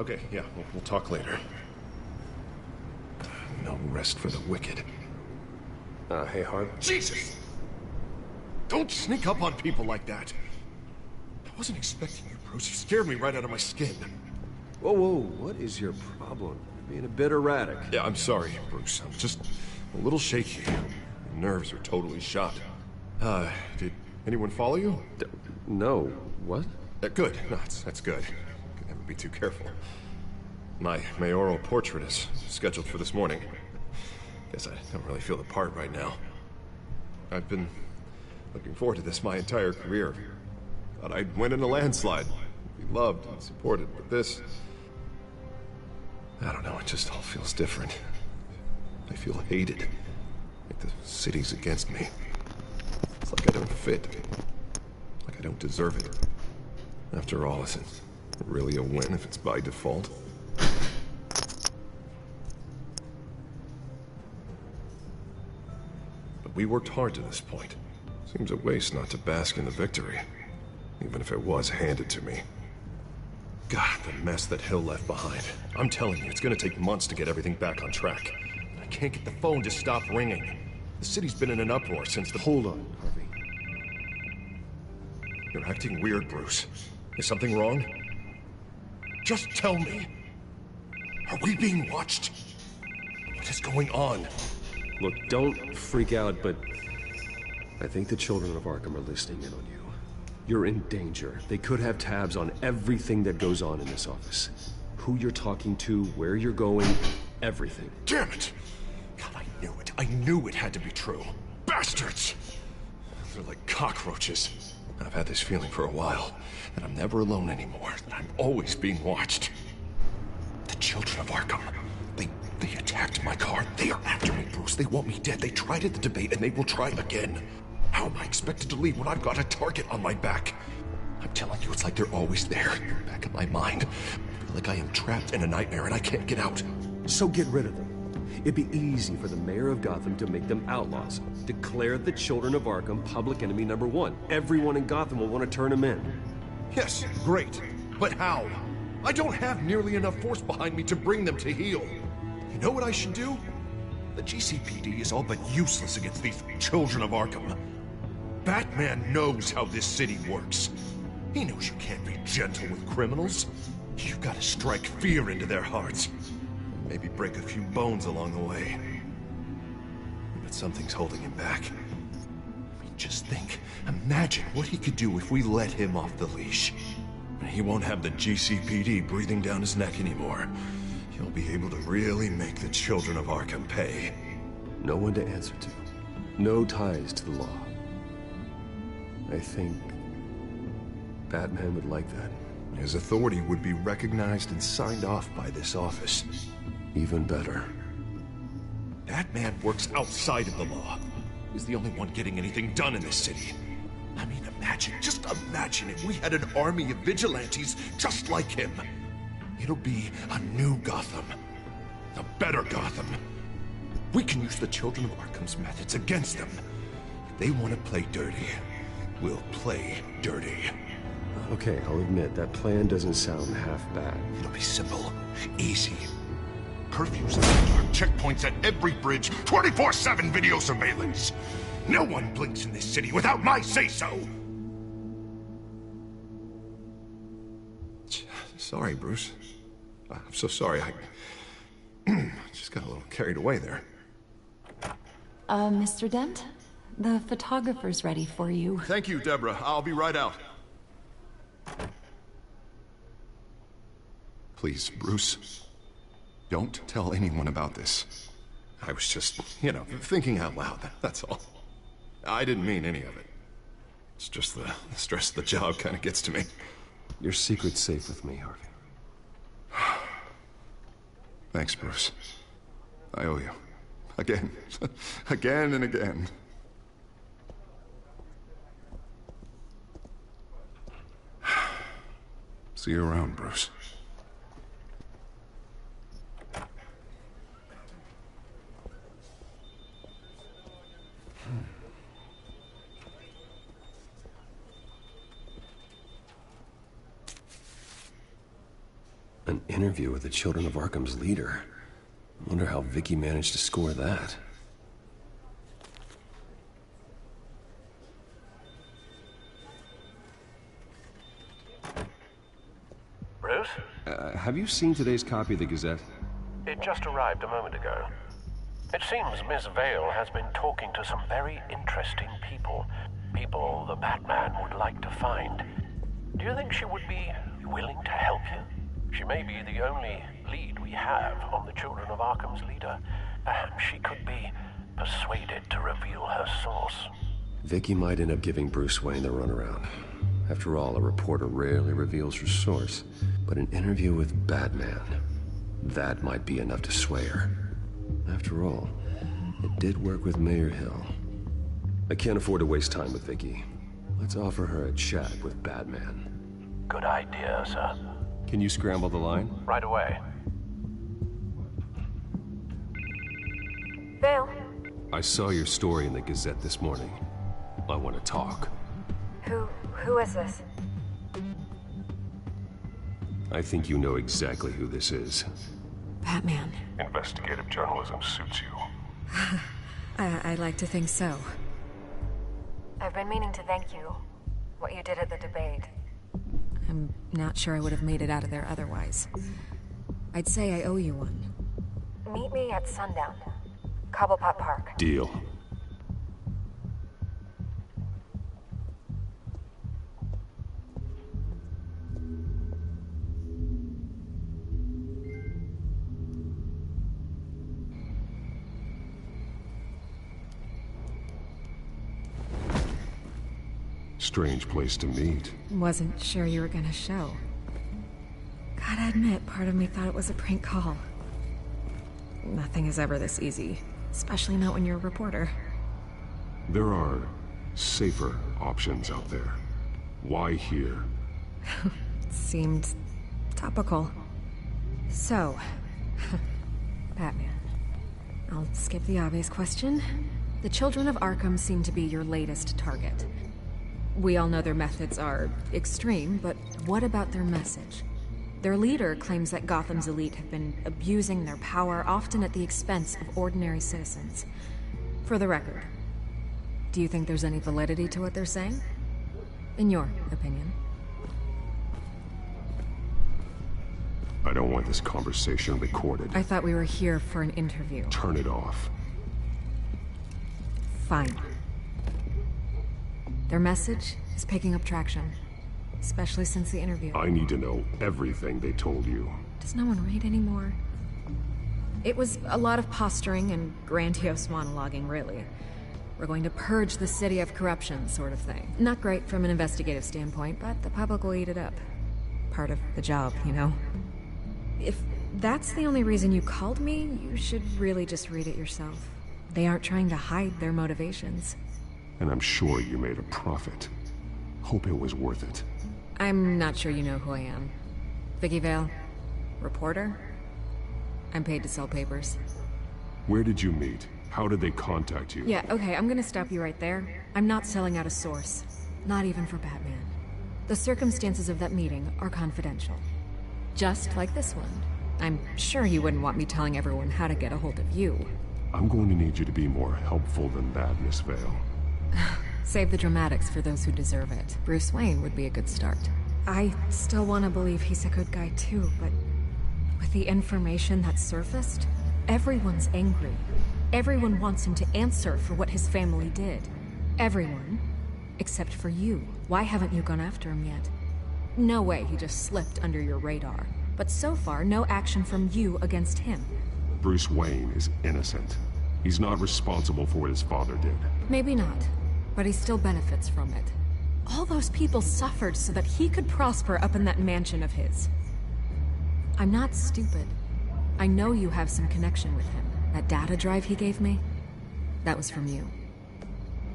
Okay, yeah, we'll talk later. No rest for the wicked. Hey, Harv. Jesus! Don't sneak up on people like that. I wasn't expecting you, Bruce. You scared me right out of my skin. Whoa, what is your problem? You're being a bit erratic. Yeah, I'm sorry, Bruce. I'm just a little shaky. My nerves are totally shot. Did anyone follow you? No. What? Good. No, that's good. Could never be too careful. My mayoral portrait is scheduled for this morning. Guess I don't really feel the part right now. I've been looking forward to this my entire career. Thought I'd win in a landslide. Be loved and supported, but this... I don't know, it just all feels different. I feel hated. Like the city's against me. It's like I don't fit. Like I don't deserve it. After all, is it really a win if it's by default? But we worked hard to this point. Seems a waste not to bask in the victory, even if it was handed to me. God, the mess that Hill left behind. I'm telling you, it's gonna take months to get everything back on track. I can't get the phone to stop ringing. The city's been in an uproar since the... Hold on, Harvey. You're acting weird, Bruce. Is something wrong? Just tell me. Are we being watched? What is going on? Look, don't freak out, but... I think the children of Arkham are listening in on you. You're in danger. They could have tabs on everything that goes on in this office. Who you're talking to, where you're going, everything. Damn it! God, I knew it. I knew it had to be true. Bastards! They're like cockroaches. I've had this feeling for a while, that I'm never alone anymore, that I'm always being watched. The children of Arkham, they attacked my car. They are after me, Bruce. They want me dead. They tried at the debate, and they will try again. How am I expected to leave when I've got a target on my back? I'm telling you, it's like they're always there, in the back of my mind. I feel like I am trapped in a nightmare and I can't get out. So get rid of them. It'd be easy for the mayor of Gotham to make them outlaws. Declare the children of Arkham public enemy #1. Everyone in Gotham will want to turn them in. Yes, great. But how? I don't have nearly enough force behind me to bring them to heel. You know what I should do? The GCPD is all but useless against these children of Arkham. Batman knows how this city works. He knows you can't be gentle with criminals. You've got to strike fear into their hearts. Maybe break a few bones along the way. But something's holding him back. I mean, just think. Imagine what he could do if we let him off the leash. He won't have the GCPD breathing down his neck anymore. He'll be able to really make the children of Arkham pay. No one to answer to. No ties to the law. I think Batman would like that. His authority would be recognized and signed off by this office. Even better. Batman works outside of the law. He's the only one getting anything done in this city. I mean, just imagine if we had an army of vigilantes just like him. It'll be a new Gotham. A better Gotham. We can use the children of Arkham's methods against them. If they want to play dirty, we'll play dirty. Okay, I'll admit, that plan doesn't sound half bad. It'll be simple, easy. Curfews in the dark, checkpoints at every bridge, 24/7 video surveillance. No one blinks in this city without my say-so! Sorry, Bruce. I'm so sorry. I just got a little carried away there. Mr. Dent? The photographer's ready for you. Thank you, Deborah. I'll be right out. Please, Bruce, don't tell anyone about this. I was just, thinking out loud, that's all. I didn't mean any of it. It's just the stress of the job kind of gets to me. Your secret's safe with me, Harvey. Thanks, Bruce. I owe you. Again. Again and again. See you around, Bruce. An interview with the Children of Arkham's leader. I wonder how Vicky managed to score that. Bruce? Have you seen today's copy of the Gazette? It just arrived a moment ago. It seems Miss Vale has been talking to some very interesting people. People the Batman would like to find. Do you think she would be willing to help you? She may be the only lead we have on the Children of Arkham's leader. Perhaps she could be persuaded to reveal her source. Vicky might end up giving Bruce Wayne the runaround. After all, a reporter rarely reveals her source. But an interview with Batman, that might be enough to sway her. After all, it did work with Mayor Hill. I can't afford to waste time with Vicky. Let's offer her a chat with Batman. Good idea, sir. Can you scramble the line? Right away. Vale. I saw your story in the Gazette this morning. I want to talk. Who is this? I think you know exactly who this is. Batman. Investigative journalism suits you. I'd like to think so. I've been meaning to thank you. What you did at the debate. I'm not sure I would have made it out of there otherwise. I'd say I owe you one. Meet me at sundown. Cobblepot Park. Deal. Strange place to meet. Wasn't sure you were gonna show. Gotta admit, part of me thought it was a prank call. Nothing is ever this easy, especially not when you're a reporter. There are safer options out there. Why here? Seemed topical. So, Batman, I'll skip the obvious question. The Children of Arkham seem to be your latest target. We all know their methods are extreme, but what about their message? Their leader claims that Gotham's elite have been abusing their power, often at the expense of ordinary citizens. For the record, do you think there's any validity to what they're saying? In your opinion? I don't want this conversation recorded. I thought we were here for an interview. Turn it off. Fine. Their message is picking up traction, especially since the interview. I need to know everything they told you. Does no one read anymore? It was a lot of posturing and grandiose monologuing, really. We're going to purge the city of corruption, sort of thing. Not great from an investigative standpoint, but the public will eat it up. Part of the job, you know? If that's the only reason you called me, you should really just read it yourself. They aren't trying to hide their motivations. And I'm sure you made a profit. Hope it was worth it. I'm not sure you know who I am. Vicky Vale. Reporter? I'm paid to sell papers. Where did you meet? How did they contact you? Yeah, okay, I'm gonna stop you right there. I'm not selling out a source. Not even for Batman. The circumstances of that meeting are confidential. Just like this one. I'm sure you wouldn't want me telling everyone how to get a hold of you. I'm going to need you to be more helpful than that, Miss Vale. Save the dramatics for those who deserve it. Bruce Wayne would be a good start. I still want to believe he's a good guy too, but with the information that surfaced, everyone's angry. Everyone wants him to answer for what his family did. Everyone. Except for you. Why haven't you gone after him yet? No way he just slipped under your radar. But so far, no action from you against him. Bruce Wayne is innocent. He's not responsible for what his father did. Maybe not, but he still benefits from it. All those people suffered so that he could prosper up in that mansion of his. I'm not stupid. I know you have some connection with him. That data drive he gave me, that was from you.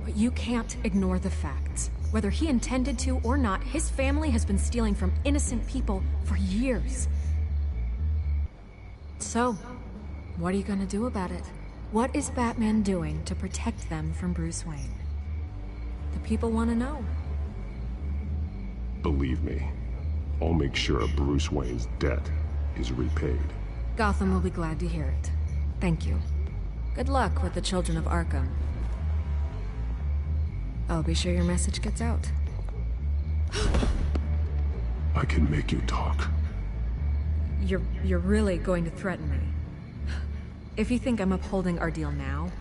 But you can't ignore the facts. Whether he intended to or not, his family has been stealing from innocent people for years. So, what are you gonna do about it? What is Batman doing to protect them from Bruce Wayne? The people want to know. Believe me, I'll make sure Bruce Wayne's debt is repaid. Gotham will be glad to hear it. Thank you. Good luck with the Children of Arkham. I'll be sure your message gets out. I can make you talk. You're really going to threaten me? If you think I'm upholding our deal now...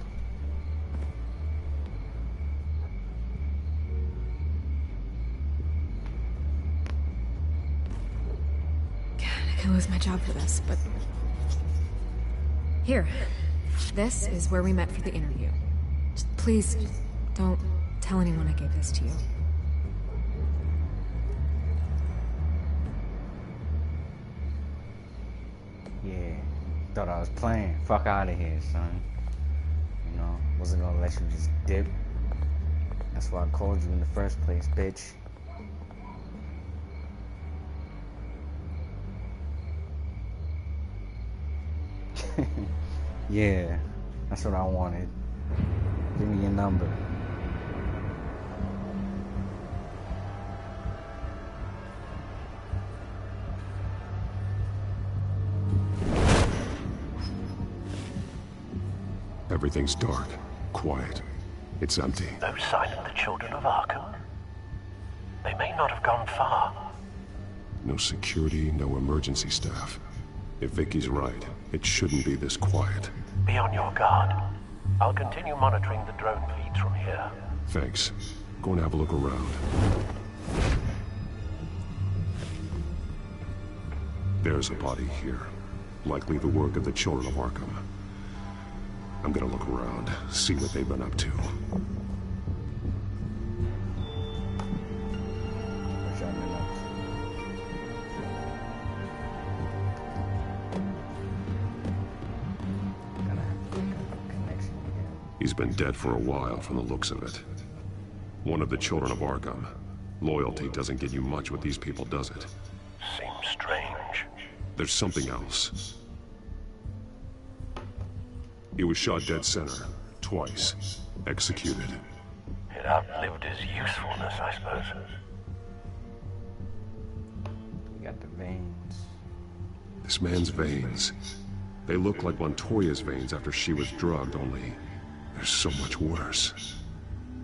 God, I could lose my job for this, but... Here. This is where we met for the interview. Just please, don't tell anyone I gave this to you. Yeah. Thought I was playing. Fuck out of here, son. You know, wasn't gonna let you just dip. That's why I called you in the first place, bitch. Yeah, that's what I wanted. Give me your number. Everything's dark, quiet. It's empty. No sign of the Children of Arkham? They may not have gone far. No security, no emergency staff. If Vicky's right, it shouldn't be this quiet. Be on your guard. I'll continue monitoring the drone feeds from here. Thanks. Go and have a look around. There's a body here. Likely the work of the Children of Arkham. I'm gonna look around, see what they've been up to. He's been dead for a while from the looks of it. One of the Children of Arkham. Loyalty doesn't get you much with these people, does it? Seems strange. There's something else. He was shot dead center, twice, executed. It outlived his usefulness, I suppose. You got the veins. This man's veins. They look like Montoya's veins after she was drugged, only they're so much worse.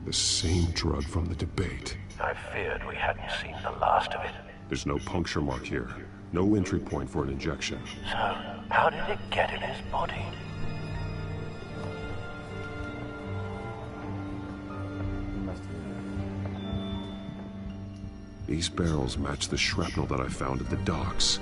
The same drug from the debate. I feared we hadn't seen the last of it. There's no puncture mark here. No entry point for an injection. So, how did it get in his body? These barrels match the shrapnel that I found at the docks.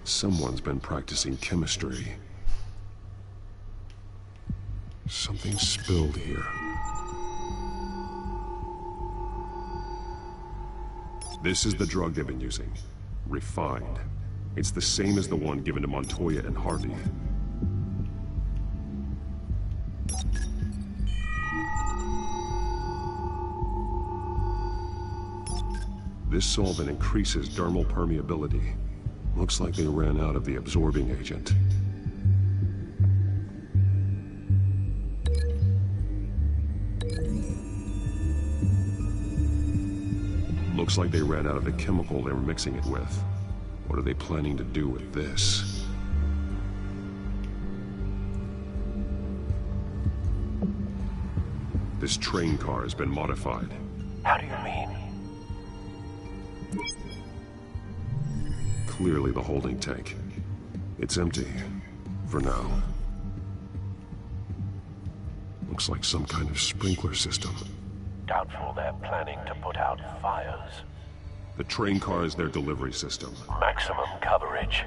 Someone's been practicing chemistry. Something spilled here. This is the drug they've been using. Refined. It's the same as the one given to Montoya and Harvey. This solvent increases dermal permeability. Looks like they ran out of the absorbing agent. Looks like they ran out of the chemical they were mixing it with. What are they planning to do with this? This train car has been modified. How do you mean? Clearly the holding tank. It's empty. For now. Looks like some kind of sprinkler system. Doubtful they're planning to put out fires. The train car is their delivery system. Maximum coverage.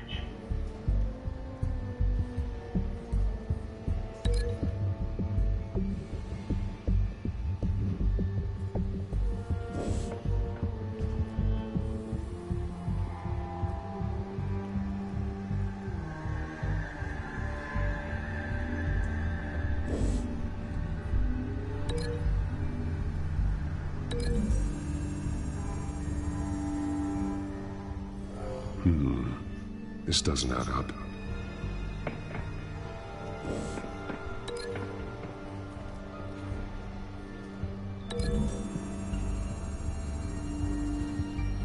This doesn't add up.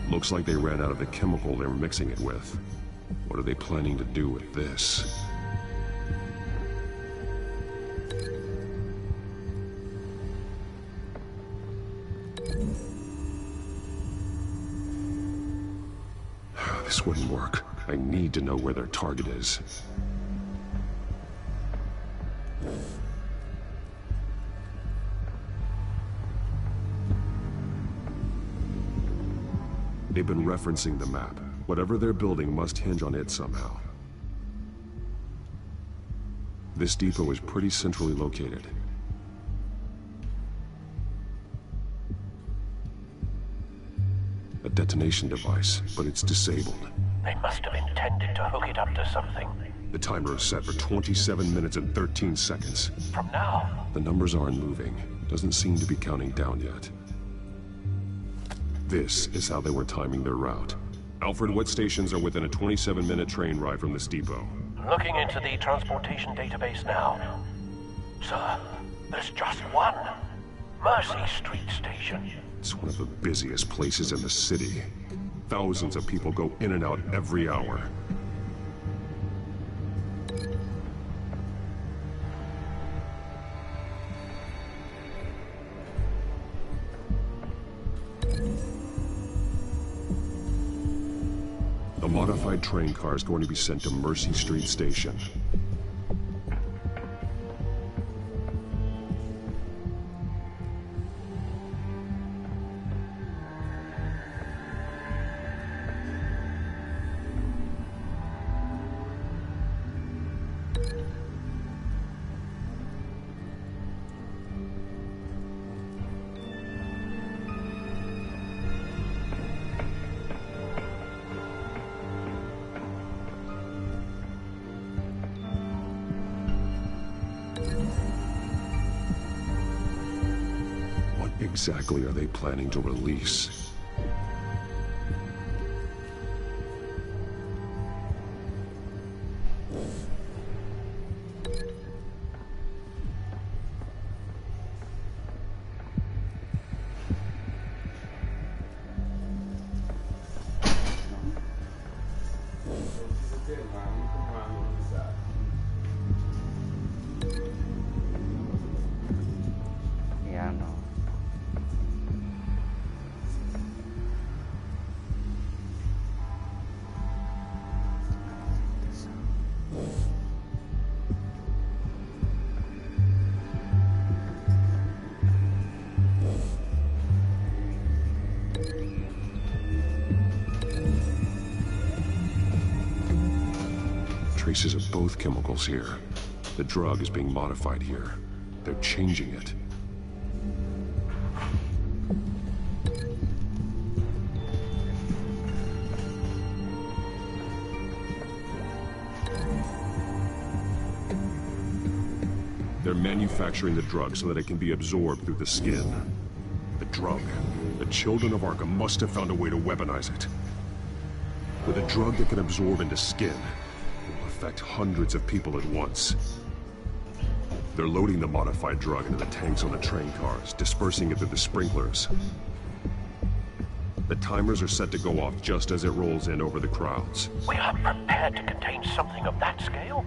Looks like they ran out of the chemical they were mixing it with. What are they planning to do with this? This wouldn't work. I need to know where their target is. They've been referencing the map. Whatever they're building must hinge on it somehow. This depot is pretty centrally located. A detonation device, but it's disabled. They must have intended to hook it up to something. The timer is set for 27 minutes and 13 seconds. From now? The numbers aren't moving. Doesn't seem to be counting down yet. This is how they were timing their route. Alfred, what stations are within a 27-minute train ride from this depot? Looking into the transportation database now. Sir, there's just one. Mercy Street Station. It's one of the busiest places in the city. Thousands of people go in and out every hour. The modified train car is going to be sent to Mercy Street Station. exactly are they planning to release? Yeah, I know. Traces of both chemicals here. The drug is being modified here. They're changing it. They're manufacturing the drug so that it can be absorbed through the skin. The drug. The children of Arkham must have found a way to weaponize it. With a drug that can absorb into skin, it will affect hundreds of people at once. They're loading the modified drug into the tanks on the train cars, dispersing it through the sprinklers. The timers are set to go off just as it rolls in over the crowds. We aren't prepared to contain something of that scale.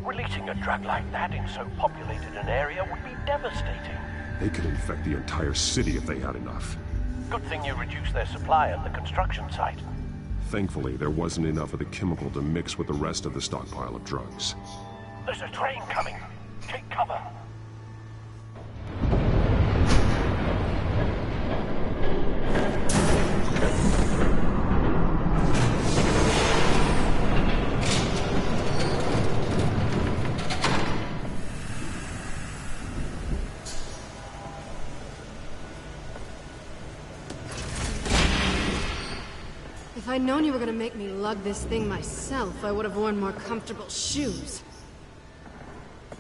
Releasing a drug like that in so populated an area would be devastating. They could infect the entire city if they had enough. Good thing you reduced their supply at the construction site. Thankfully, there wasn't enough of the chemical to mix with the rest of the stockpile of drugs. There's a train coming. Take cover. If I'd known you were gonna make me lug this thing myself, I would have worn more comfortable shoes.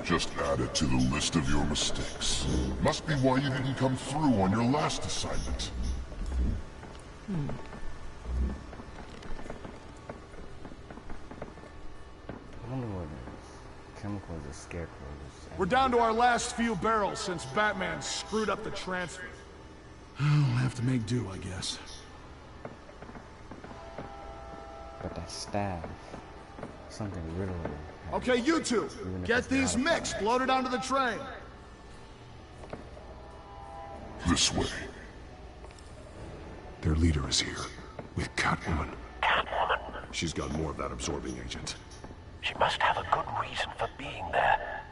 Just add it to the list of your mistakes. Must be why you didn't come through on your last assignment. I wonder what it is. Chemicals or scarecrows. We're down to our last few barrels since Batman screwed up the transfer. We'll have to make do, I guess. But that staff. Something literally. Okay, you two, get these mixed, loaded onto the train. This way. Their leader is here, with Catwoman. Catwoman? She's got more of that absorbing agent. She must have a good reason for being there.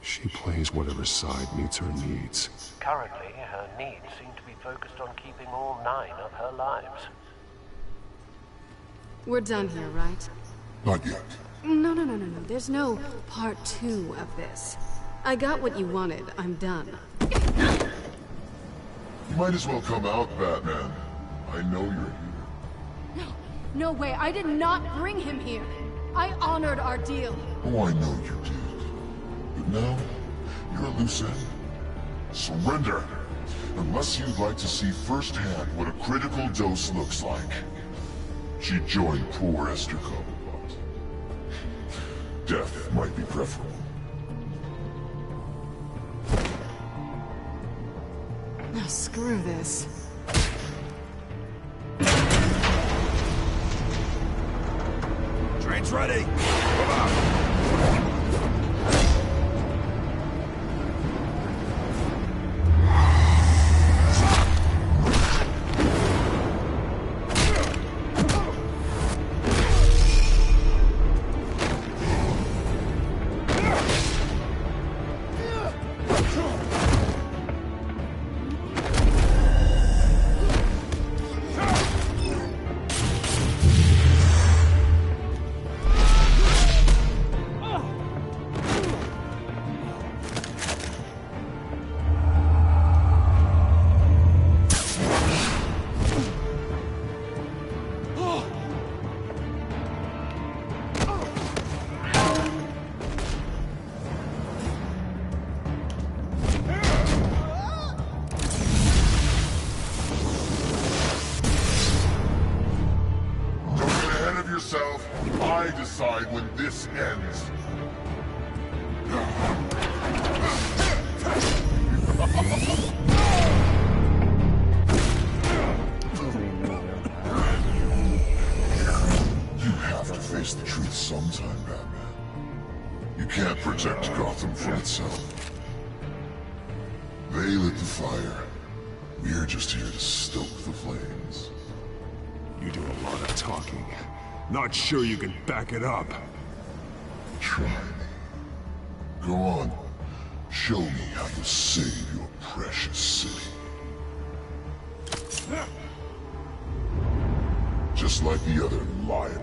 She plays whatever side meets her needs. Currently, her needs seem to be focused on keeping all 9 of her lives. We're done here, right? Not yet. No. There's no part 2 of this. I got what you wanted. I'm done. You might as well come out, Batman. I know you're here. No way. I did not bring him here. I honored our deal. Oh, I know you did. But now, you're a loose end. Surrender! Unless you'd like to see firsthand what a critical dose looks like. She joined poor Esther Cobblepot. Death might be preferable. Oh, screw this. Train's ready! Come on! yourself. I decide when this ends. You have to face the truth sometime, Batman. You can't protect Gotham from itself. They lit the fire. We're just here to stoke the flames. You do a lot of talking. Not sure you can back it up. Try me. Go on. Show me how you save your precious city. Just like the other liars.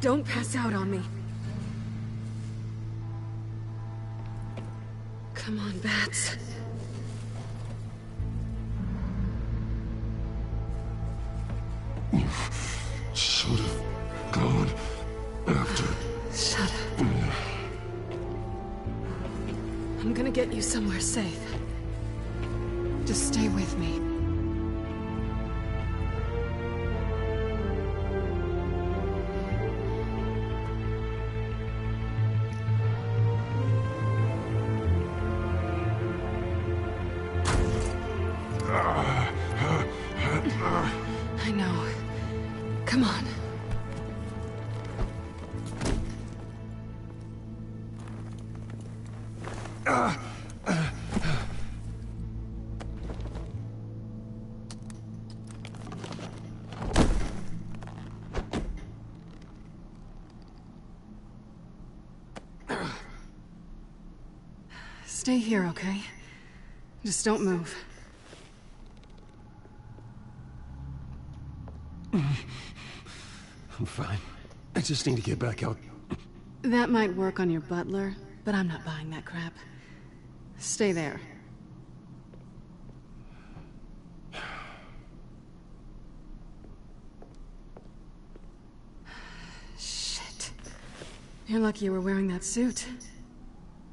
Don't pass out on me. Come on, Bats. You should have gone after... Shut up. I'm gonna get you somewhere safe. Just stay with me. I know. Come on. Stay here, okay? Just don't move. I'm fine. I just need to get back out. That might work on your butler, but I'm not buying that crap. Stay there. Shit. You're lucky you were wearing that suit.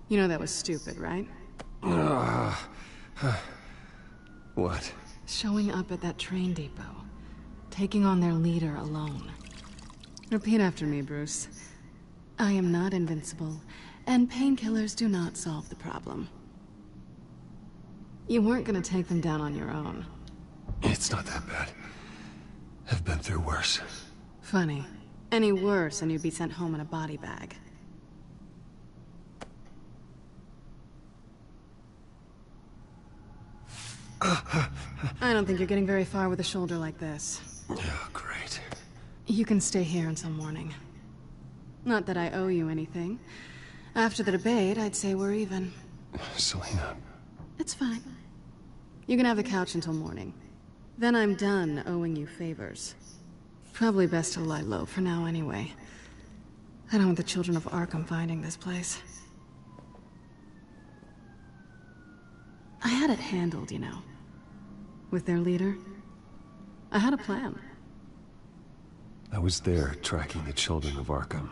You know that was stupid, right? What? Showing up at that train depot. Taking on their leader alone. Repeat after me, Bruce. I am not invincible, and painkillers do not solve the problem. You weren't gonna take them down on your own. It's not that bad. I've been through worse. Funny. Any worse and you'd be sent home in a body bag. I don't think you're getting very far with a shoulder like this. Oh, great. You can stay here until morning. Not that I owe you anything. After the debate, I'd say we're even. Selina. It's fine. You can have the couch until morning. Then I'm done owing you favors. Probably best to lie low for now anyway. I don't want the children of Arkham finding this place. I had it handled, you know. With their leader. I had a plan. I was there tracking the children of Arkham.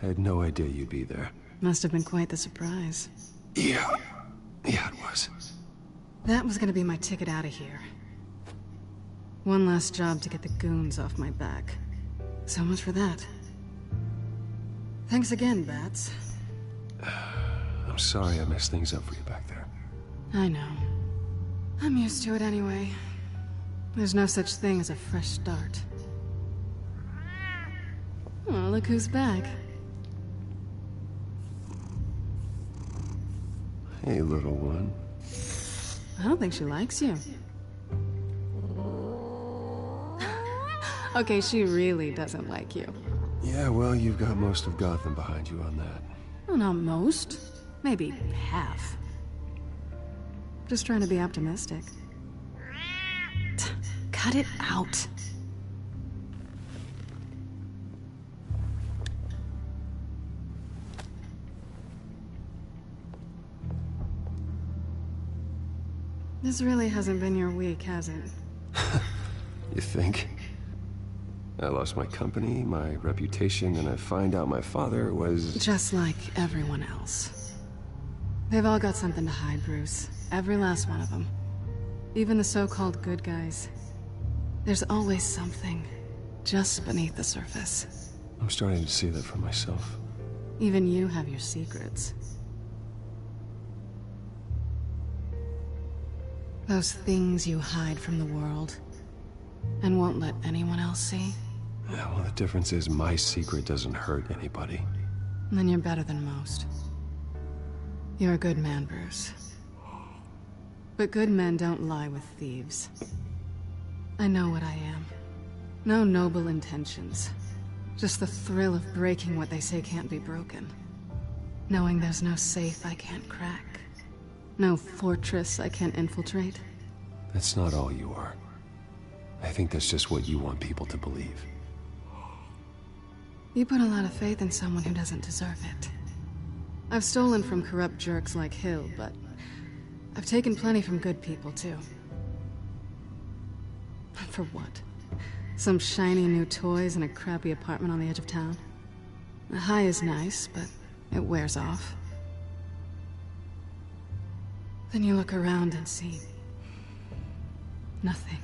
I had no idea you'd be there. Must have been quite the surprise. Yeah. Yeah, it was. That was gonna be my ticket out of here. One last job to get the goons off my back. So much for that. Thanks again, Bats. I'm sorry I messed things up for you back there. I know. I'm used to it anyway. There's no such thing as a fresh start. Oh, look who's back. Hey, little one. I don't think she likes you. Okay, she really doesn't like you. Yeah, well, you've got most of Gotham behind you on that. Well, not most. Maybe half. Just trying to be optimistic. Cut it out. This really hasn't been your week, has it? You think? I lost my company, my reputation, and I find out my father was... Just like everyone else. They've all got something to hide, Bruce. Every last one of them. Even the so-called good guys. There's always something just beneath the surface. I'm starting to see that for myself. Even you have your secrets. Those things you hide from the world and won't let anyone else see. Yeah, well, the difference is my secret doesn't hurt anybody. Then you're better than most. You're a good man, Bruce. But good men don't lie with thieves. I know what I am. No noble intentions. Just the thrill of breaking what they say can't be broken. Knowing there's no safe I can't crack. No fortress I can't infiltrate. That's not all you are. I think that's just what you want people to believe. You put a lot of faith in someone who doesn't deserve it. I've stolen from corrupt jerks like Hill, but I've taken plenty from good people, too. For what? Some shiny new toys and a crappy apartment on the edge of town? The high is nice, but it wears off. Then you look around and see... nothing.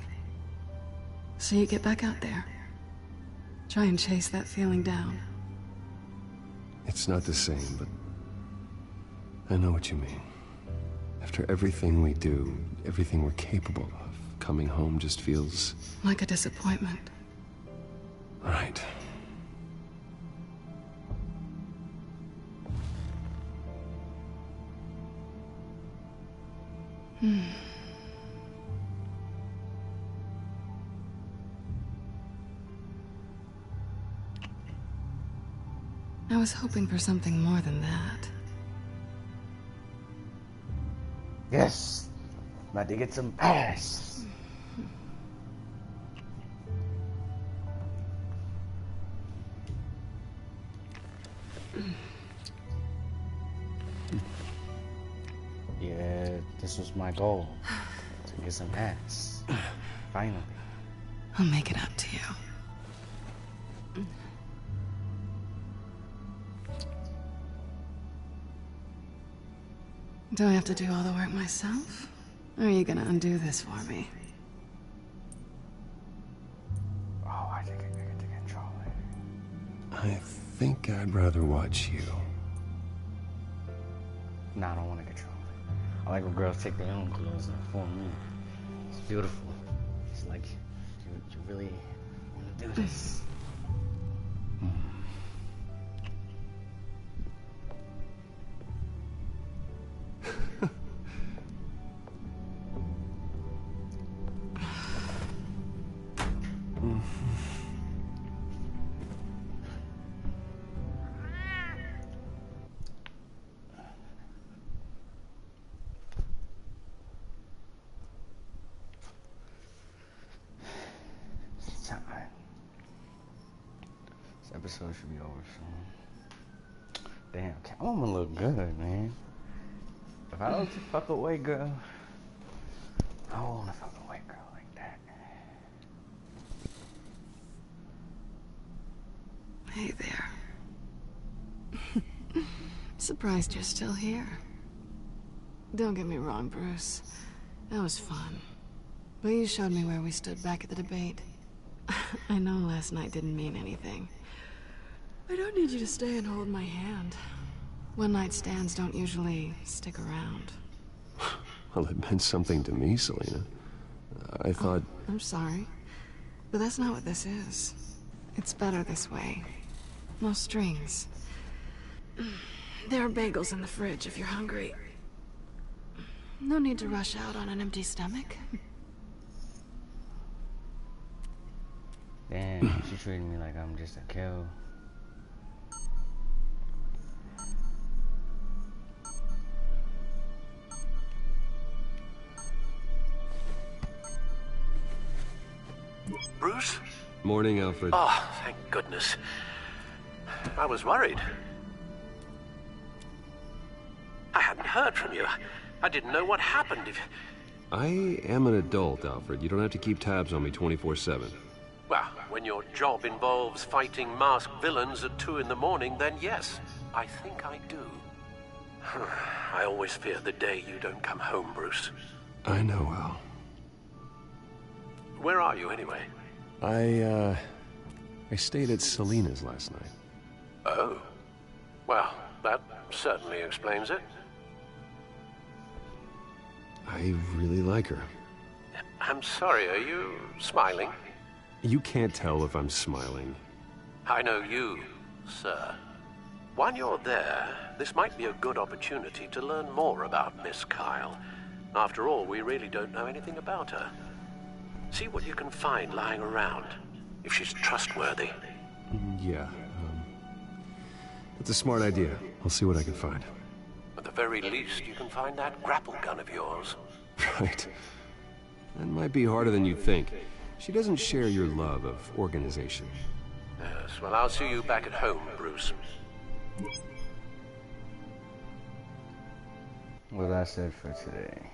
So you get back out there. Try and chase that feeling down. It's not the same, but... I know what you mean. After everything we do, everything we're capable of, coming home just feels... like a disappointment. Right. I was hoping for something more than that. Yes! About to get some ass! Yeah, this was my goal. To get some ass. Finally. I'll make it up to you. Do I have to do all the work myself? Or are you gonna undo this for me? Oh, I think I get to control it. I think I'd rather watch you. Nah, I don't want to control it. I like when girls take their own clothes off for me. It's beautiful. It's like, you really want to do this. episode should be over soon. Damn, Catwoman look good, man. If I look the fuck away, girl, I don't wanna fuck a white girl like that. Hey there. Surprised you're still here. Don't get me wrong, Bruce. That was fun. But you showed me where we stood back at the debate. I know last night didn't mean anything. I don't need you to stay and hold my hand. One-night stands don't usually stick around. Well, it meant something to me, Selina. I thought... Oh, I'm sorry. But that's not what this is. It's better this way. No strings. There are bagels in the fridge if you're hungry. No need to rush out on an empty stomach. Damn, she treating me like I'm just a kill. Bruce? Morning, Alfred. Oh, thank goodness. I was worried. I hadn't heard from you. I didn't know what happened. I am an adult, Alfred. You don't have to keep tabs on me 24/7. Well, when your job involves fighting masked villains at 2 in the morning, then yes, I think I do. I always fear the day you don't come home, Bruce. I know, Al. Where are you, anyway? I stayed at Selina's last night. Oh. Well, that certainly explains it. I really like her. I'm sorry, are you smiling? You can't tell if I'm smiling. I know you, sir. While you're there, this might be a good opportunity to learn more about Miss Kyle. After all, we really don't know anything about her. See what you can find lying around, if she's trustworthy. Yeah, that's a smart idea. I'll see what I can find. At the very least, you can find that grapple gun of yours. Right. That might be harder than you think. She doesn't share your love of organization. Yes, well, I'll see you back at home, Bruce. Well, that's it for today.